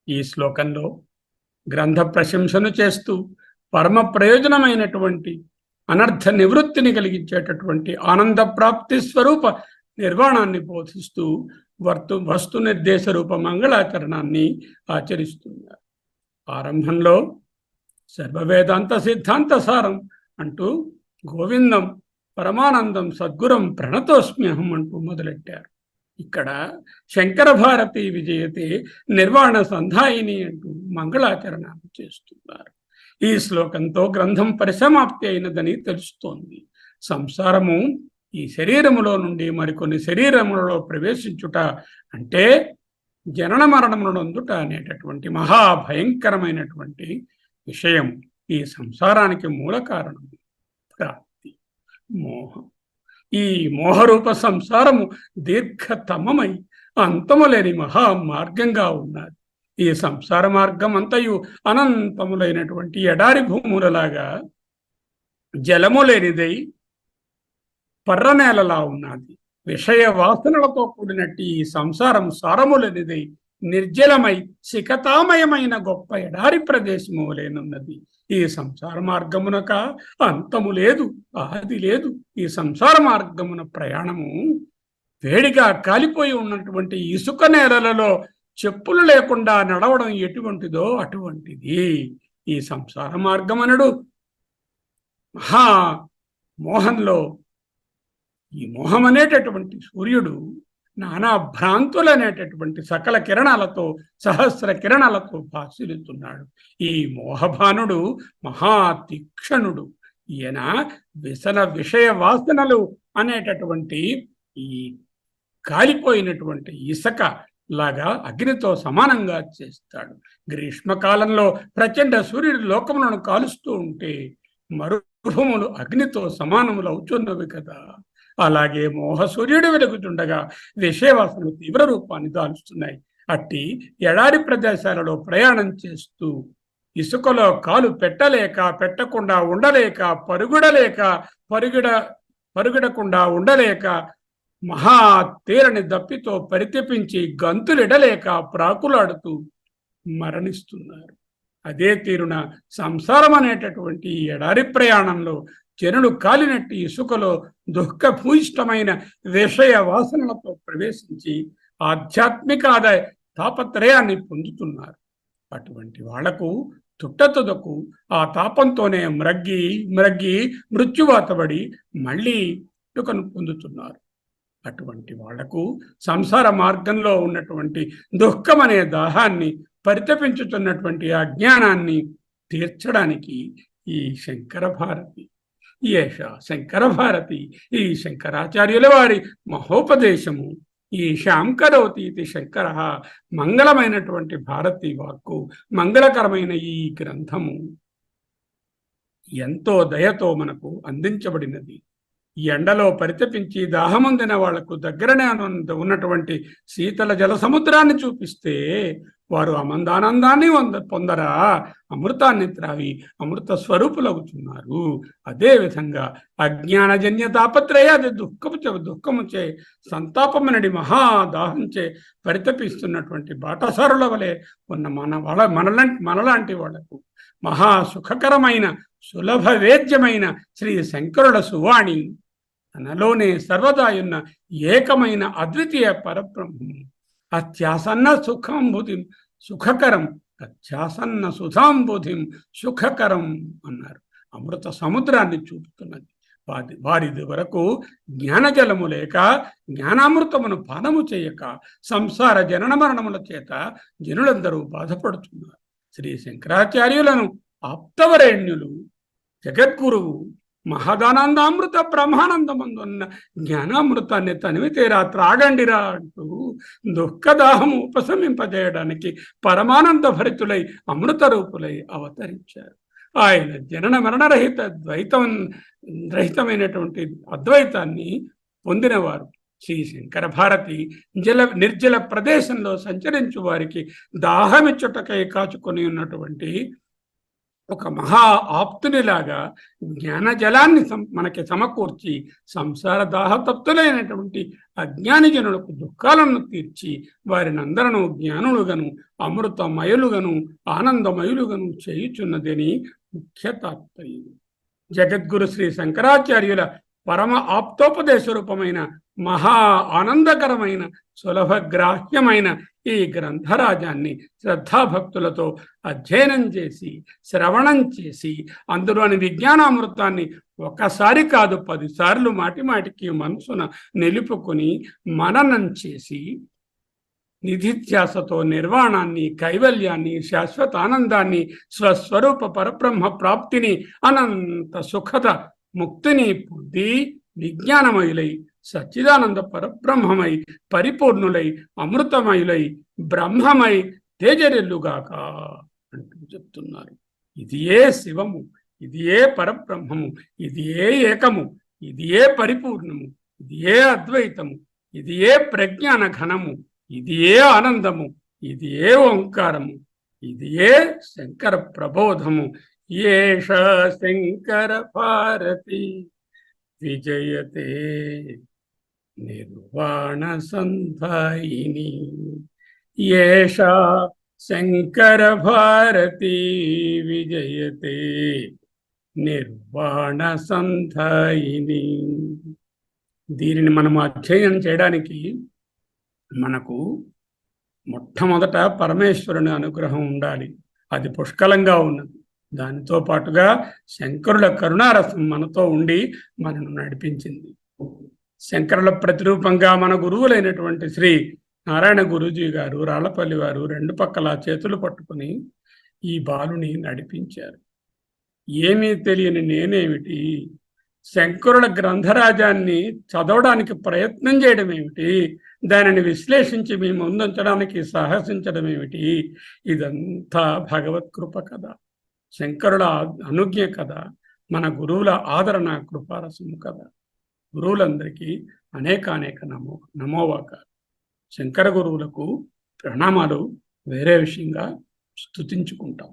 ఈ శ్లోకంలో గ్రంథ ప్రశంసను చేస్తూ పరమ ప్రయోజనమైనటువంటి అనర్థ నివృత్తిని కలిగించేటటువంటి ఆనంద ప్రాప్తి స్వరూప నిర్వాణాన్ని బోధిస్తూ వస్తు నిర్దేశ రూప మంగళాచరణాన్ని ఆచరిస్తున్నారు. ఆరంభంలో సర్వవేదాంత సిద్ధాంత సారం అంటూ గోవిందం పరమానందం సద్గురం ప్రణతోస్మ్యహం అంటూ మొదలెట్టారు. ఇక్కడ శంకర భారతి విజయతే నిర్వాణ సంధాయిని అంటూ మంగళాచరణాలు చేస్తున్నారు. ఈ శ్లోకంతో గ్రంథం పరిసమాప్తి అయినదని తెలుస్తోంది. సంసారము ఈ శరీరములో నుండి మరికొన్ని శరీరములలో ప్రవేశించుట అంటే జనన మరణములను అందుట అనేటటువంటి మహాభయంకరమైనటువంటి విషయం. ఈ సంసారానికి మూల కారణం ప్రాప్తి, మోహం. ఈ మోహరూప సంసారము దీర్ఘతమమై అంతములేని మహా మార్గంగా ఉన్నది. ఈ సంసార మార్గం అంతయు అనంతములైనటువంటి ఎడారి భూములలాగా జలము లేనిదై పర్రనేలలా ఉన్నది. విషయ వాసనలతో కూడినట్టు ఈ సంసారం సారము లేనిదై నిర్జలమై శిఖతామయమైన గొప్ప ఎడారి ప్రదేశము లేనున్నది. ఈ సంసార మార్గమునక అంతము లేదు, ఆది లేదు. ఈ సంసార మార్గమున ప్రయాణము వేడిగా కాలిపోయి ఉన్నటువంటి ఇసుక నేలలలో చెప్పులు లేకుండా నడవడం ఎటువంటిదో అటువంటిది ఈ సంసార మార్గమనడు. మహా మోహంలో ఈ మోహం అనేటటువంటి సూర్యుడు నానా భ్రాంతులనేటటువంటి సకల కిరణాలతో సహస్ర కిరణాలతో భాసిల్లుతున్నాడు. ఈ మోహభానుడు మహా తీక్షణుడు. ఈయన విషయ వాసనలు అనేటటువంటి ఈ కాలిపోయినటువంటి ఇసుక లాగా అగ్నితో సమానంగా చేస్తాడు. గ్రీష్మకాలంలో ప్రచండ సూర్యుడు లోకములను కాలుస్తూ ఉంటే మరుభూములు అగ్నితో సమానములు అవుతున్నవి కదా. అలాగే మోహ సూర్యుడు వెలుగుతుండగా విషయవాసనలు తీవ్ర రూపాన్ని దాల్చుతున్నాయి. అట్టి ఎడారి ప్రదేశాలలో ప్రయాణం చేస్తూ ఇసుకలో కాలు పెట్టకుండా ఉండలేక పరుగడకుండా ఉండలేక మహా తీరని దప్పితో పరితపించి గంతులిడలేక ప్రాకులాడుతూ మరణిస్తున్నారు. అదే తీరున సంసారం అనేటటువంటి ఎడారి ప్రయాణంలో జనులు కాలినట్టి ఇసుకలో దుఃఖభూయిష్టమైన విషయ వాసనలతో ప్రవేశించి ఆధ్యాత్మిక ఆదాయ తాపత్రయాన్ని పొందుతున్నారు. అటువంటి వాళ్లకు తుట్టతుదకు ఆ తాపంతోనే మ్రగ్గి మృత్యువాతబడి మళ్ళీ దుఃఖను పొందుతున్నారు. అటువంటి వాళ్లకు సంసార మార్గంలో ఉన్నటువంటి దుఃఖం అనే దాహాన్ని పరితపించుతున్నటువంటి అజ్ఞానాన్ని తీర్చడానికి ఈ శంకర భారతి శంకర భారతి ఈ శంకరాచార్యుల వారి మహోపదేశము. ఈ శాంకరోతి ఇది శంకర మంగళమైనటువంటి భారతి వాక్కు, మంగళకరమైన ఈ గ్రంథము ఎంతో దయతో మనకు అందించబడినది. ఎండలో పరితపించి దాహముందిన వాళ్లకు దగ్గరనే ఉన్నటువంటి శీతల జల సముద్రాన్ని చూపిస్తే వారు అమందానందాన్ని పొందరా అమృతాన్ని త్రావి అమృత స్వరూపులవుతున్నారు. అదేవిధంగా అజ్ఞానజన్య తాపత్రయాది దుఃఖముచే సంతాపమనడి మహాదాహంచే పరితపిస్తున్నటువంటి బాటసారుల వలె ఉన్న మనలాంటి వాళ్లకు మహా సుఖకరమైన సులభ వేద్యమైన శ్రీ శంకరుల సువాణి తనలోనే సర్వదాయున్న ఏకమైన అద్వితీయ పరబ్రహ్మం అత్యాసన్న సుఖాంబుధిం సుఖకరం అత్యాసన్న సుధాంబుధిం సుఖకరం అన్నారు. అమృత సముద్రాన్ని చూపుతున్నది. వారిది వరకు జ్ఞానజలము లేక జ్ఞానామృతమును పానము చేయక సంసార జనన మరణముల చేత జనులందరూ బాధపడుతున్నారు. శ్రీ శంకరాచార్యులను ఆప్తవరేణ్యులు జగద్గురువు మహదానందామృత బ్రహ్మానందమందున్న జ్ఞానామృతాన్ని తనివి తీరా త్రాగండిరా అంటూ దుఃఖదాహము ఉపశమింపజేయడానికి పరమానంద భరితులై అమృత రూపులై అవతరించారు. ఆయన జనన మరణరహిత రహితమైనటువంటి అద్వైతాన్ని పొందినవారు. శ్రీ శంకర భారతి నిర్జల ప్రదేశంలో సంచరించు వారికి దాహమిచ్చుటకై కాచుకొని ఉన్నటువంటి ఒక మహా ఆప్తునిలాగా జ్ఞానజలాన్ని మనకి సమకూర్చి సంసార దాహతప్తులైనటువంటి అజ్ఞాని జనులకు దుఃఖాలను తీర్చి వారిని అందరూ జ్ఞానులుగను అమృతమయులుగను ఆనందమయులుగను చేయుచున్నదని ముఖ్య తాత్పర్యం. జగద్గురు శ్రీ శంకరాచార్యుల పరమ ఆప్తోపదేశ రూపమైన మహా ఆనందకరమైన సులభగ్రాహ్యమైన ఈ గ్రంథరాజాన్ని శ్రద్ధాభక్తులతో అధ్యయనం చేసి శ్రవణం చేసి అందులోని విజ్ఞానామృతాన్ని ఒకసారి కాదు 10 సార్లు మాటిమాటికి మనసున నిలుపుకొని మననం చేసి నిధిధ్యాసతో నిర్వాణాన్ని, కైవల్యాన్ని, శాశ్వత ఆనందాన్ని, స్వస్వరూప పరబ్రహ్మ ప్రాప్తిని, అనంత సుఖద ముక్తిని పొంది విజ్ఞానమయులై సచ్చిదానంద పరబ్రహ్మమై పరిపూర్ణులై అమృతమయులై బ్రహ్మమై తేజరెల్లుగాక అంటూ చెప్తున్నారు. ఇది ఏ శివము, ఇది ఏ పరబ్రహ్మము, ఇది ఏ ఏకము, ఇది ఏ పరిపూర్ణము, ఇది ఏ అద్వైతము, ఇది ఏ ప్రజ్ఞాన ఘనము, ఇది ఏ ఆనందము, ఇది ఏ ఓంకారము, ఇది ఏ శంకర ప్రబోధము. ఏష శంకర భారతి విజయతే నిర్వాణ సంధాయిని. ఏష శంకర భారతి విజయతే నిర్వాణ సంధాయిని. దీనిని మనం అధ్యయనం చేయడానికి మనకు మొట్టమొదట పరమేశ్వరుని అనుగ్రహం ఉండాలి. అది పుష్కలంగా ఉన్నది. దానితో పాటుగా శంకరుల కరుణారసం మనతో ఉండి మనను నడిపించింది. శంకరుల ప్రతిరూపంగా మన గురువులైనటువంటి శ్రీ నారాయణ గురూజీ గారు రాళ్లపల్లి వారు 2 పక్కల చేతులు పట్టుకుని ఈ బాలుని నడిపించారు. ఏమీ తెలియని నేనేమిటి, శంకరుల గ్రంథరాజాన్ని చదవడానికి ప్రయత్నం చేయడం ఏమిటి, దానిని విశ్లేషించి మీ ముందుంచడానికి సాహసించడం ఏమిటి, ఇదంతా భగవత్ కృప కదా, శంకరుల అనుజ్ఞ కదా, మన గురువుల ఆదరణ కృపారసము కదా. గురువులందరికీ అనేక నమోవాక. శంకర గురువులకు ప్రణామాలు వేరే విషయంగా స్తుతించుకుంటాం.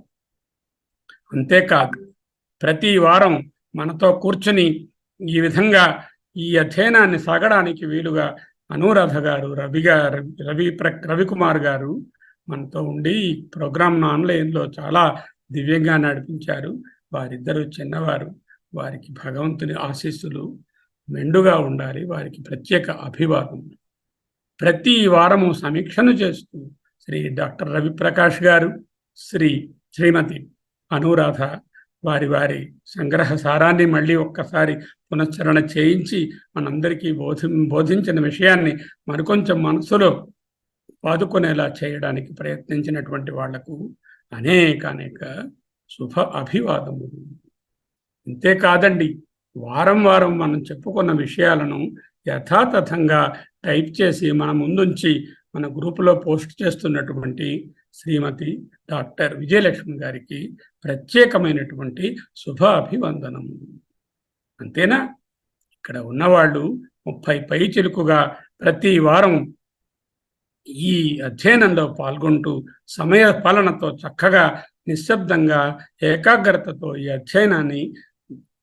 అంతేకాదు ప్రతి వారం మనతో కూర్చుని ఈ విధంగా ఈ అధ్యయనాన్ని సాగడానికి వీలుగా అనురాధ గారు, రవికుమార్ గారు మనతో ఉండి ఈ ప్రోగ్రాంను ఆన్లైన్లో చాలా దివ్యంగా నడిపించారు. వారిద్దరూ చిన్నవారు, వారికి భగవంతుని ఆశీస్సులు మెండుగా ఉండాలి. వారికి ప్రత్యేక అభివాదములు. ప్రతి వారము సమీక్షను చేస్తూ శ్రీ డాక్టర్ రవిప్రకాష్ గారు, శ్రీమతి అనురాధ వారి సంగ్రహ సారాన్ని మళ్ళీ ఒక్కసారి పునశ్చరణ చేయించి మనందరికీ బోధించిన విషయాన్ని మరికొంచెం మనసులో పాదుకునేలా చేయడానికి ప్రయత్నించినటువంటి వాళ్లకు అనేక శుభ అభివాదములు. ఇంతేకాదండి, వారం మనం చెప్పుకున్న విషయాలను యథాతథంగా టైప్ చేసి మన ముందుంచి మన గ్రూపులో పోస్ట్ చేస్తున్నటువంటి శ్రీమతి డాక్టర్ విజయలక్ష్మి గారికి ప్రత్యేకమైనటువంటి శుభ అభివందనము. అంతేనా? ఇక్కడ ఉన్నవాళ్ళు 30 పైచిలుకుగా ప్రతి వారం ఈ అధ్యయనంలో పాల్గొంటూ సమయ పాలనతో చక్కగా నిశ్శబ్దంగా ఏకాగ్రతతో ఈ అధ్యయనాన్ని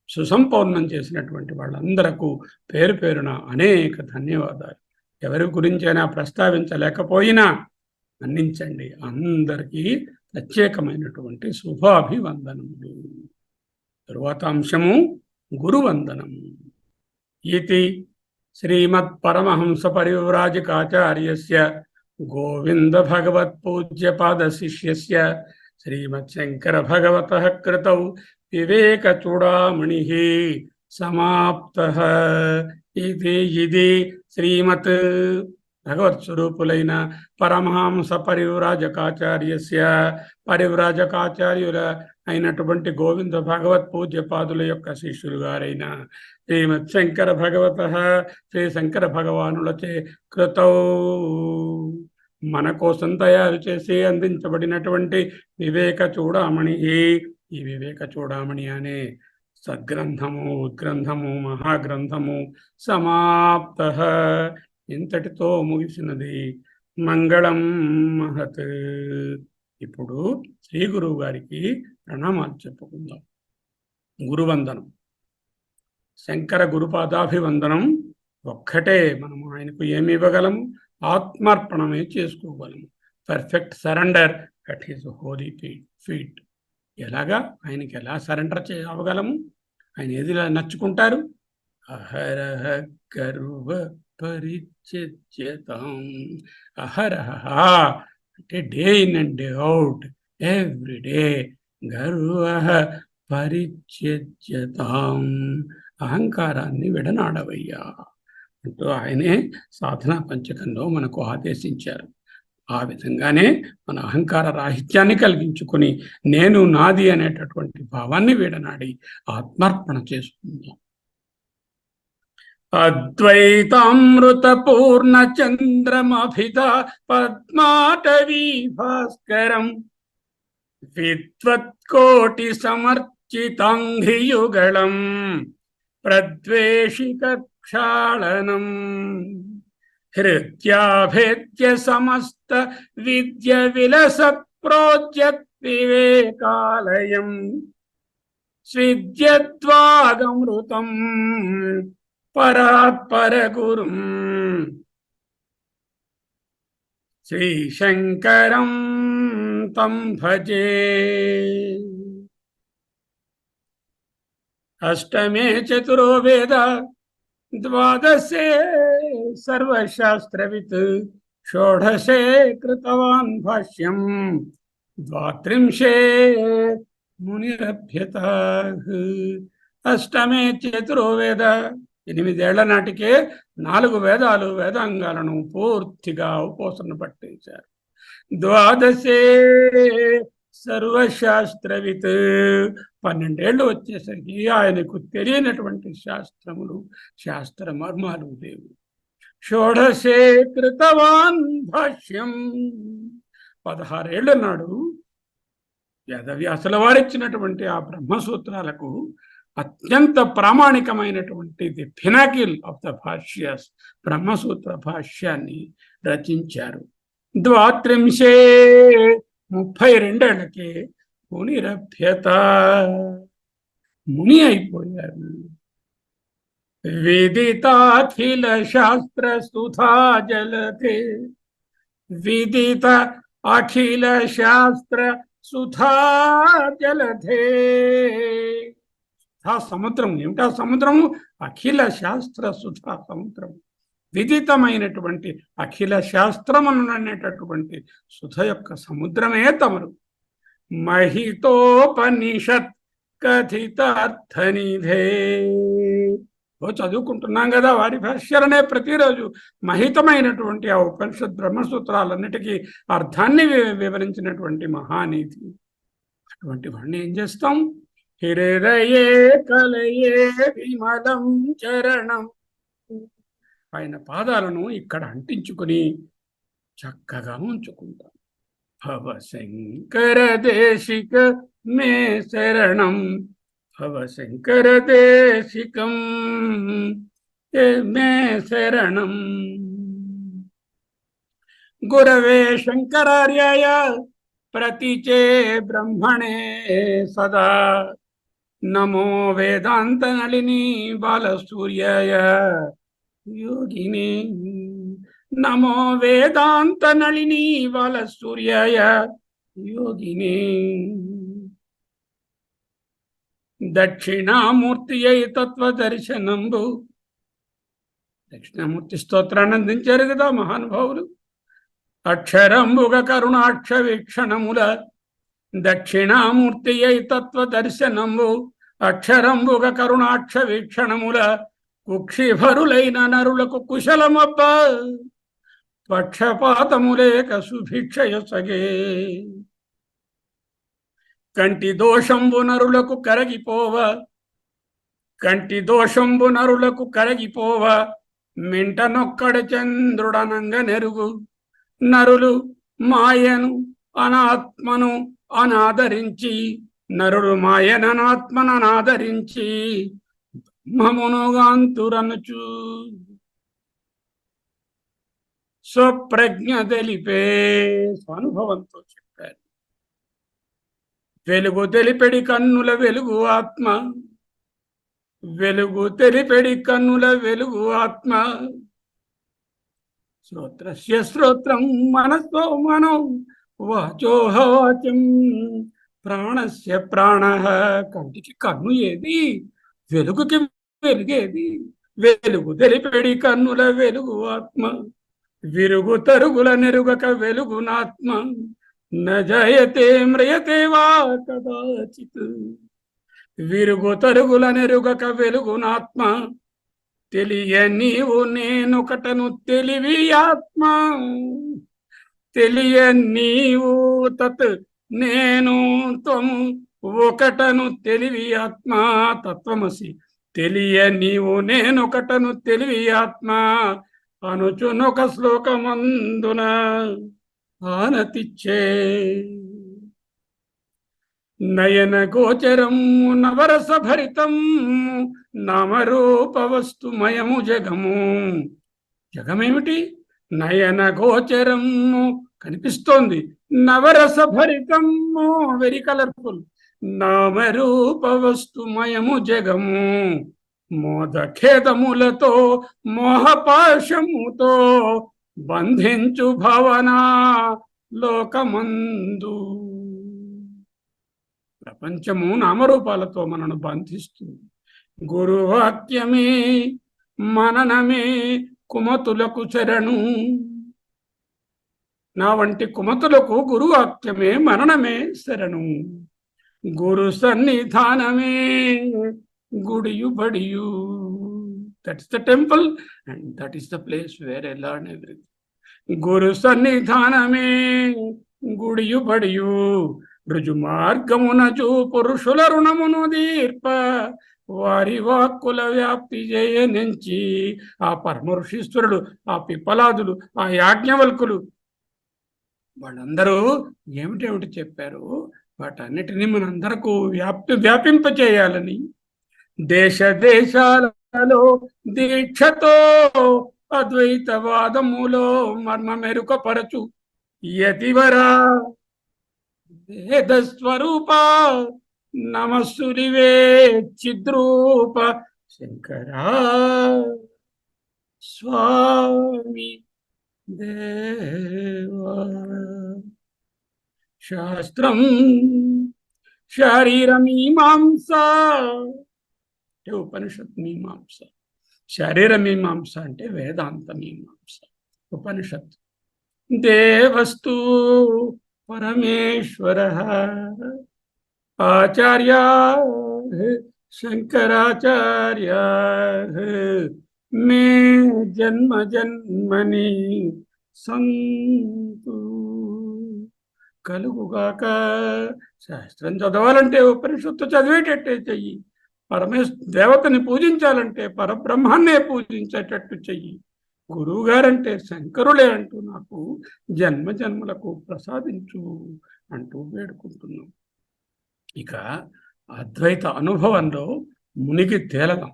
సుసంపూర్ణం చేసినటువంటి వాళ్ళందరకు పేరు పేరున అనేక ధన్యవాదాలు. ఎవరి గురించైనా ప్రస్తావించలేకపోయినా మన్నించండి. అందరికీ ప్రత్యేకమైనటువంటి శుభాభివందనములు. తరువాత అంశము గురువందనము. ఇది శ్రీమత్ పరమహంస పరివ్రాజకాచార్యస్య గోవింద భగవత్పూజ్యపాద శిష్యస్య శ్రీమత్ శంకర భగవతః కృతౌ వివేక చూడామణి సమాప్తః. ఇది శ్రీమత్ భగవత్ స్వరూపులైన పరమహంస పరివ్రాజకాచార్యుల అయినటువంటి గోవింద భగవత్ పూజ్యపాదుల యొక్క శిష్యులు గారైన శ్రీమత్ శంకర భగవతః శ్రీ శంకర భగవానులచే కృతౌ మన కోసం తయారు చేసి అందించబడినటువంటి వివేక చూడామణి. ఈ వివేక చూడామణి అనే సద్గ్రంథము, ఉద్గ్రంథము, మహాగ్రంథము సమాప్తః ఇంతటితో ముగిసినది. మంగళం మహత్. ఇప్పుడు శ్రీ గురువు గారికి ప్రణామాలు చెప్పుకుందాం. గురువందనం, శంకర గురుపాదాభివందనం ఒక్కటే. మనము ఆయనకు ఏమి ఇవ్వగలము? ఆత్మార్పణమే చేసుకోగలము. Perfect surrender at his holy feet. ఎలాగా? ఆయనకి ఎలా సరెండర్ అవ్వగలము? ఆయన ఏది నచ్చుకుంటారు? అహరహ గర్వ పరిత్యజ్యతాం. అహరహ అంటే day in and day out, every day. గర్వ పరిత్యజ్యతాం, అహంకారాన్ని విడనాడవయ్యా అంటూ ఆయనే సాధనా పంచకంలో మనకు ఆదేశించారు. ఆ విధంగానే మన అహంకార రాహిత్యాన్ని కలిగించుకొని నేను నాది అనేటటువంటి భావాన్ని విడనాడి ఆత్మార్పణ చేసుకుందాం. అద్వైతామృత పూర్ణ చంద్రమభిత పద్మాటవీ భాస్కరం విద్వత్కోటి సమర్చితాంఘ్రియుగళం ప్రద్వేషిక క్షాళనం హృత్యాభేద్య సమస్త విద్య విలస ప్రోజ్యత్ వివేకాలయం స్విద్యద్వాగమృతం పరాత్పర గురుం శ్రీశంకరం తం భజే. అష్టమే చతురో వేద, ద్వాదశే సర్వశాస్త్రవిత్, షోడశే కృతవాన్ భాష్యం, ద్వాత్రింశే మునిరభ్యత. అష్టమే చతురో వేద, 8 ఏళ్ల నాటికే 4 వేదాలు వేదాంగాలను పూర్తిగా ఉపోసన పట్టించారు. ద్వాదశే సర్వశాస్త్రవిత్, 12 ఏళ్ళు వచ్చేసరికి ఆయనకు తెలియనటువంటి శాస్త్రములు, శాస్త్ర మర్మాలు లేవు. షోడశే కృతవాన్ భాష్యం, 16 ఏళ్ల నాడు వేదవ్యాసుల వారిచ్చినటువంటి ఆ బ్రహ్మసూత్రాలకు అత్యంత ప్రామాణికమైనటువంటిది పినాకిల్ ఆఫ్ ద భాష్యస్, బ్రహ్మసూత్ర భాష్యాన్ని రచించారు. ద్వాత్రింశే 32 ఏళ్లకే మునిరభ్యత, ముని అయిపోయారు. విదితాఖిల శాస్త్ర సుధా జలతే, విదిత అఖిల శాస్త్ర సుధా జలధే. ఆ సముద్రం ఏమిటా సముద్రము? అఖిల శాస్త్ర సుధా సముద్రం. విదితమైనటువంటి అఖిల శాస్త్రముననేటటువంటి సుధ యొక్క సముద్రమే తమరు. మహితోపనిషత్ కథితార్థనిధే. చదువుకుంటున్నాం కదా వారి భాష్యాలనే ప్రతిరోజు. మహితమైనటువంటి ఆ ఉపనిషత్ బ్రహ్మసూత్రాలన్నిటికీ అర్థాన్ని వివరించినటువంటి మహానిధి. అటువంటి వాడిని ఏం చేస్తాం? హృదయే కలయే విమలం చరణం, ఆయన పాదాలను ఇక్కడ అంటించుకుని చక్కగా ఉంచుకుంటాం. భవ శంకర దేశిక మే శరణం, భవ శంకర దేశికం మే శరణం. గురవే శంకరార్యాయ ప్రతిచే బ్రహ్మణే సదా, నమో వేదాంత నళిని బాలసూర్యాయ యోగిని, నమో వేదాంత నళిని బాలసూర్యాయ యోగిని. దక్షిణామూర్తి అయి తత్వదర్శనంబు, దక్షిణామూర్తి స్తోత్రాన్ని అందించారు కదా మహానుభావులు. అక్షరంబుగ కరుణాక్ష వీక్షణముల, దక్షిణామూర్తి అయి తత్వదర్శనంబు, అక్షరంబుగ కరుణాక్ష వీక్షణముల, కుక్షిభరులైన నరులకు కుశలమబ్బ, పక్షపాతములేక సుభిక్షయసగే. కంటి దోషంబు నరులకు కరగిపోవ, కంటి దోషంబు నరులకు కరగిపోవ, మింటనొక్కడ చంద్రుడనంగ నెరుగు. నరులు మాయను అనాత్మను అనాదరించి, నరులు మాయననాత్మననాదరించి బ్రహ్మమునుగాంతురనుచు స్వప్రజ్ఞ తెలిపే. స్వానుభవంతో చెప్పారు. వెలుగు తెలిపెడి కన్నుల వెలుగు ఆత్మ, వెలుగు తెలిపెడి కన్నుల వెలుగు ఆత్మ. శ్రోత్రస్య శ్రోత్రం మనస్తో మనం, వాచోహ వాచం ప్రాణస్య ప్రాణ. కంటికి కన్ను ఏది? వెలుగుకి వెలుగేది? వెలుగు తెలిపెడి కన్నుల వెలుగు ఆత్మ, విరుగు తరుగుల నెరుగక వెలుగునాత్మ, నజయతే మ్రియతే వా కదాచిత్. విరుగు తరుగుల నెరుగక వెలుగునాత్మ, తెలియ నీవు నేనొకటను తెలివి ఆత్మ. తెలియ నీవు తత్ నేను త్వము ఒకటను తెలివి ఆత్మ తత్వమసి. తెలియ నీవు నేనొకటను తెలివి ఆత్మ అనుచునొక శ్లోకమందున ఆనతిచ్చే. నయన గోచరం నవరస భరితం నామరూప వస్తుమయము జగము. జగమేమిటి? నయన గోచరము కనిపిస్తోంది, నవరస భరితము వెరీ కలర్ఫుల్, నామరూప వస్తుమయము జగము. మోదఖేదములతో మోహపాశముతో బంధించు భవన లోకమందు. ప్రపంచము నామరూపాలతో మనను బంధిస్తుంది. గురువాక్యమే మననమే కుమతులకు శరణు. నా వంటి కుమతులకు గురువాక్యమే మననమే శరణు. గురు సన్నిధానమే గుడియు బడియు. That is the temple and that is the place where I learn everything. గురు సన్నిధానమే గుడియు బడియు. రుజు మార్గమునచు పురుషుల రుణమును దీర్ప, వారి వాక్కుల వ్యాప్తి చేయనించి. ఆ పరమ ఋషీశ్వరుడు, ఆ పిప్పలాదులు, ఆ యాజ్ఞవల్కులు వాళ్ళందరూ ఏమిటేమిటి చెప్పారు, వాటన్నిటినీ మనందరకు వ్యాపింప చేయాలని దేశ దేశాలలో దీక్షతో అద్వైతవాదములో మర్మ మెరుకపరచు యతివరా వేద స్వరూప నమస్సురివే చిద్రూప శంకరా స్వామి దేవా. శాస్త్రం శారీరమీమాంస, ఉపనిషత్ మీమాంస. శరీర మీమాంస అంటే వేదాంత మీమాంస. ఉపనిషత్ దేవస్తు పరమేశ్వర ఆచార్య శంకరాచార్య మే జన్మ జన్మని సంతు కలుగుగాక. శాస్త్రం చదవాలంటే ఉపనిషత్తు చదివేటట్టే చెయ్యి. దేవతని పూజించాలంటే పరబ్రహ్మాన్నే పూజించేటట్టు చెయ్యి. గురువు గారంటే శంకరులే అంటూ నాకు జన్మ జన్మలకు ప్రసాదించు అంటూ వేడుకుంటున్నాం. ఇక అద్వైత అనుభవంలో మునిగి తేలదాం.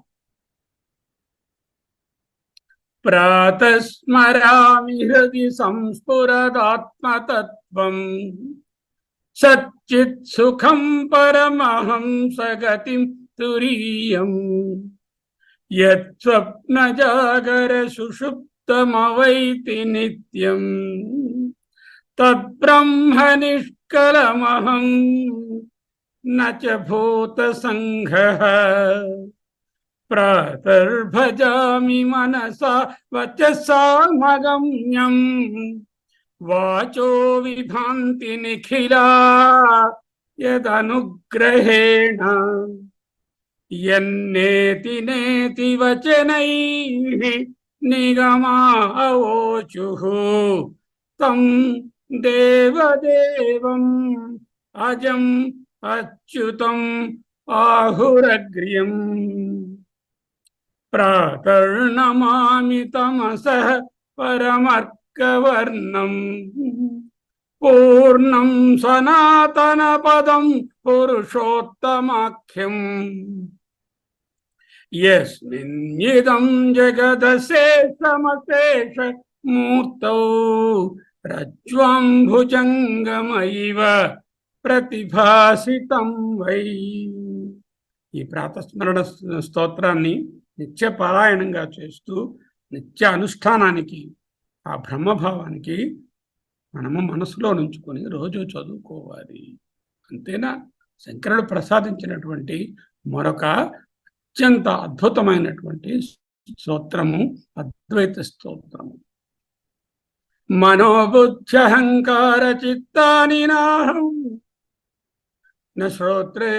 ప్రాతస్మరామి హృది సంస్ఫురదాత్మతత్వం, సచ్చిత్ సుఖం పరమహంస గతిం తురీయం. యత్స్వప్న జాగర సుషుప్తమవైతి నిత్యం, తద్బ్రహ్మ నిష్కలమహం నచ భూత సంఘః. ప్రాతర్భజామి మనసా వచసా మగమ్యం, వాచో విభాంతి నిఖిలా యదనుగ్రహేణ. యన్నేతి నేతి వచనైః నిగమావోచుః, తం దేవదేవం అజం అచ్యుతం ఆహురగ్ర్యం. ప్రాతర్నమామి తమసః పరమర్కవర్ణం, పూర్ణం సనాతన పదం పురుషోత్తమాఖ్యం. యస్మిన్నిదం జగదశేషమశేష మూర్తౌ రజ్వాంభుజంగమైవ ప్రతిభాసితం వై. ఈ ప్రాతస్మరణ స్తోత్రాన్ని నిత్య పారాయణంగా చేస్తూ నిత్య అనుష్ఠానానికి, ఆ బ్రహ్మభావానికి మనము మనసులో నుంచుకొని రోజు చదువుకోవాలి. అంతేనా? శంకరుడు ప్రసాదించినటువంటి మరొక అత్యంత అద్భుతమైనటువంటి స్తోత్రము అద్వైత స్తోత్రము. మనోబుద్ధ్యహంకార చిత్తాని నాహం న శ్రోత్రం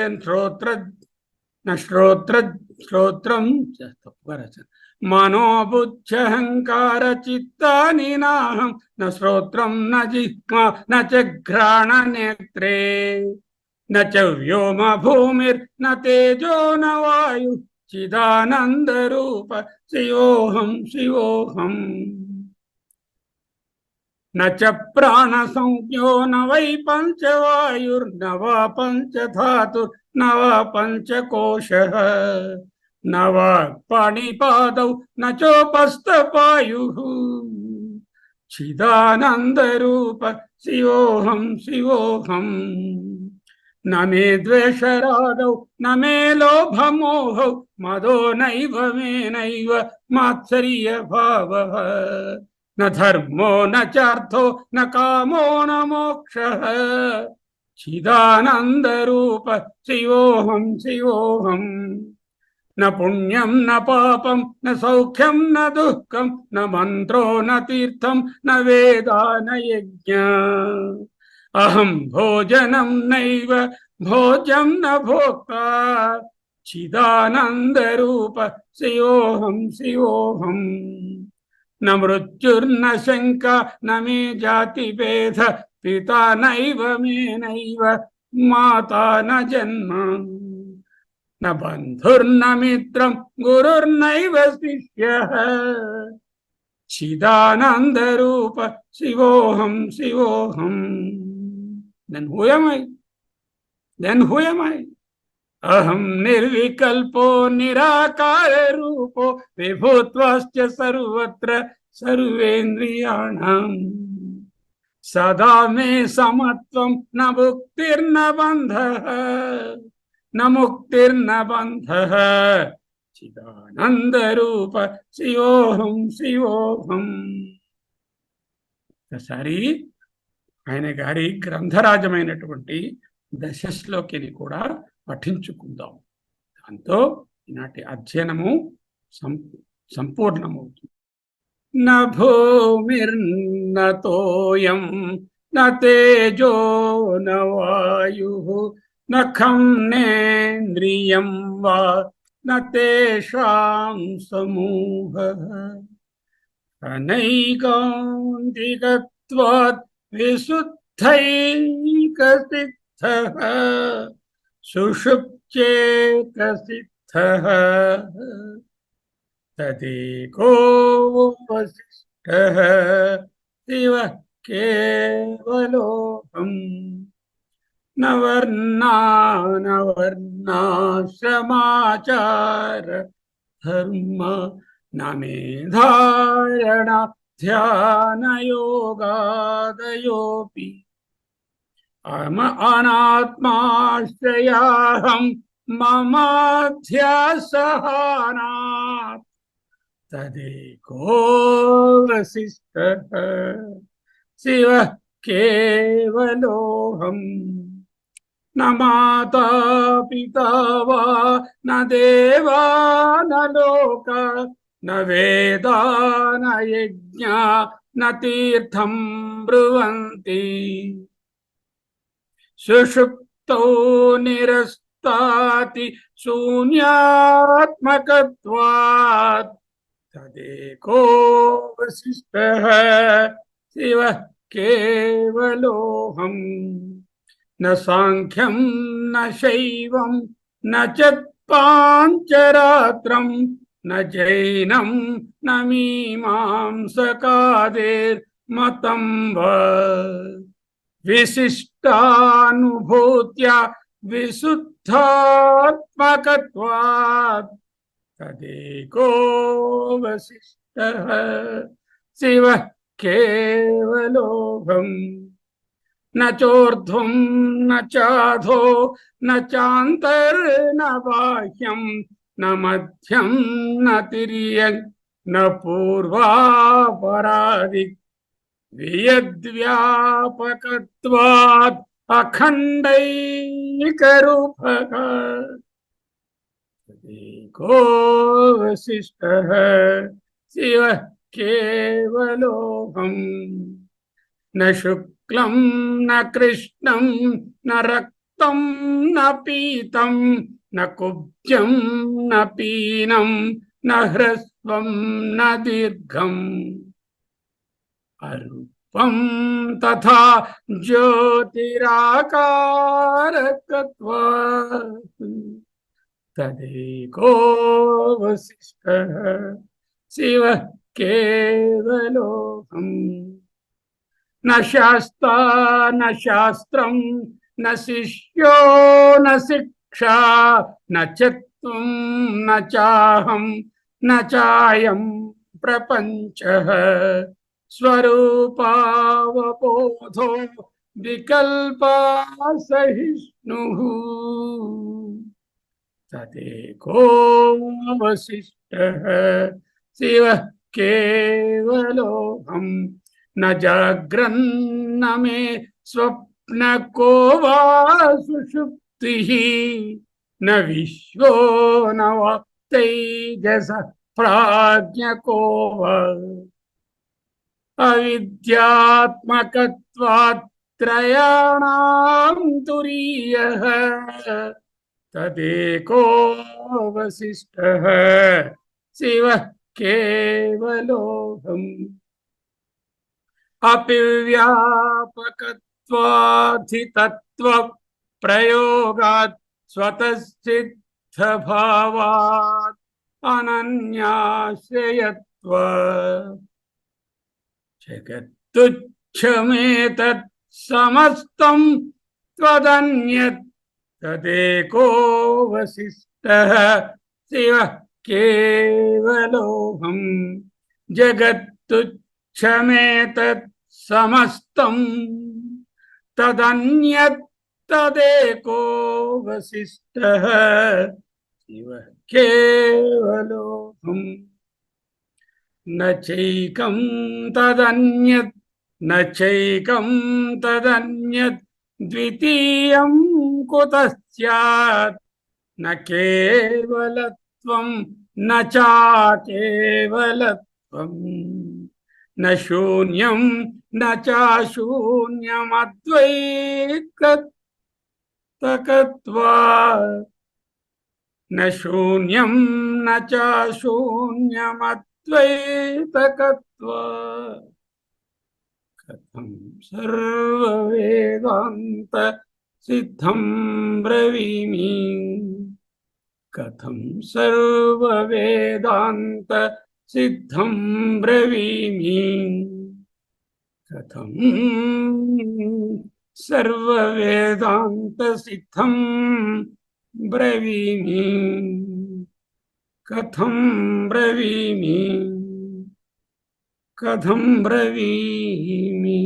మనోబుద్ధ్యహంకార చిత్తాని నాహం న శ్రోత్రం న జిహ్వా న చ ఘ్రాణ నేత్రే న చ వ్యోమ భూమిర్న తేజో న వాయు చిదానంద రూప శివోహం శివోహం. న చ ప్రాణ సంజ్ఞో న వై పంచవాయుర్న వా పంచధాతుర్న వా పంచకోశః న వా పాణిపాదౌ న చోపస్థపాయుః చిదానంద రూప శివోహం శివోహం. న మే ద్వేషరాగౌ న మే లోభమోహౌ మదో నైవ మే నైవ మాత్సర్య భావః న ధర్మో న చార్థో న కామో న మోక్షః చిదానంద రూప శివోహం శివోహం. న పుణ్యం న పాపం న సౌఖ్యం న దుఃఖం న మంత్రో న తీర్థం న వేదా న యజ్ఞ అహం భోజనం నైవ భోజ్యం న భోక్తా చిదానంద రూప శివోహం శివోహం. న మృత్యుర్న శంక న మే జాతి భేద పితా నైవ మే నైవ మాతా న జన్మ న బంధుర్న మిత్రం గురుర్నైవ శిష్యః చిదానంద రూప శివోహం శివోహం. Then who am I? అహం నిర్వికల్పో నిరాకార రూపో విభూత్వాశ్చ సర్వత్ర సర్వేంద్రియాణం సదా మే సమత్వం న ముక్తిర్న బంధః చిదానంద రూప శివోహం శివోహం. ఒకసారి ఆయన గారి గ్రంథరాజమైనటువంటి దశశ్లోకిని కూడా పఠించుకుందాం. దాంతో ఈనాటి అధ్యయనము సంపూర్ణమవుతుంది. న భూమిర్న తోయం న తేజో న వాయుః న ఖం నేంద్రియం వా న తేషాం సమూహః అనైకాంతికత్వాత్ విశుద్ధైకసిద్ధః సుషుప్త్యేకసిద్ధః తదేకో వశిష్ఠః శివః కేవలోహం. న వర్ణాశ్రమాచార ధర్మ న మేధారణ ధ్యానయోగాదయోపి అనాత్మాశ్రయాహం మమాధ్యాసహానాత్ తదేకో వశిష్ఠః శివః కేవలోహం. న మాతా పితా వా న దేవా న లోకా న వేదా న యజ్ఞా న తీర్థం బ్రువంతి సుషుప్తౌ నిరస్తాతి శూన్యాత్మకత్వాత్ తదేకో వశిష్ఠః శివః కేవలోహం. న సాంఖ్యం న శైవం న చ పాంచరాత్రం న జైనం న మీమాంసకాదేర్మతం వా విశిష్టానుభూత్యా విశుద్ధాత్మకత్వాత్ తదేకో వశిష్ఠః శివః కేవలోహం. న చోర్ధ్వం న చాధో న చాంతర్న బాహ్యం న మధ్యం న తిర్యక్ న పూర్వాపరాదిక్ వియద్వ్యాపకత్వాత్ అఖండైకరూపః तदेको वसिष्ठः शिवः केवलोऽहम् न शुक्लं न कृष्णं न रक्तं न पीतं न कुब्जं न पीनं न ह्रस्वं न दीर्घम् अरूपं तथा ज्योतिराकारकत्वात् तदेको वसिष्ठः शिवः केवलोऽहम् न शास्ता न शास्त्रं न शिष्यो न शिक्षा न च त्वं न चाहं न चायं प्रपञ्चः स्वरूपावबोधो विकल्पा सहिष्णुः तदेको वसिष्ठः शिवः केवलोऽहम् न जाग्रन्न मे स्वप्न को वा सुषुप्तिः न विश्वो न वा तेजसः प्राज्ञको वा अविद्यात्मकत्वात् त्रयाणां तुरीयः तदेको वसिष्ठः शिवः केवलोऽहम् अपि व्यापकत्वाधितत्व प्रयोगात् स्वतः सिद्धभावात् अनन्याश्रयत्वात् जगत्तुच्छमेतत् समस्तं त्वदन्यत् तदेको वसिष्ठः शिवः केवलोऽहम् जगत्तुच्छमेतत् समस्तं तदन्यत् तदेको वसिष्ठः शिवः केवलोऽहम् न चैकं तदन्यत् न चैकं तदन्यत् द्वितीयं कुतः स्यात् न केवलत्वं न चाकेवलत्वं न शून्यं न चाशून्यमद्वैतत्वात् न शून्यं न चाशून्यमद्वैतकत्वात् कथं सर्ववेदान्त सिद्धं ब्रवीमि कथं सर्ववेदान्त सिद्धं ब्रवीमि कथं सर्ववेदान्त सिद्धं ब्रवीमि कथं ब्रवीमि कथं ब्रवीमि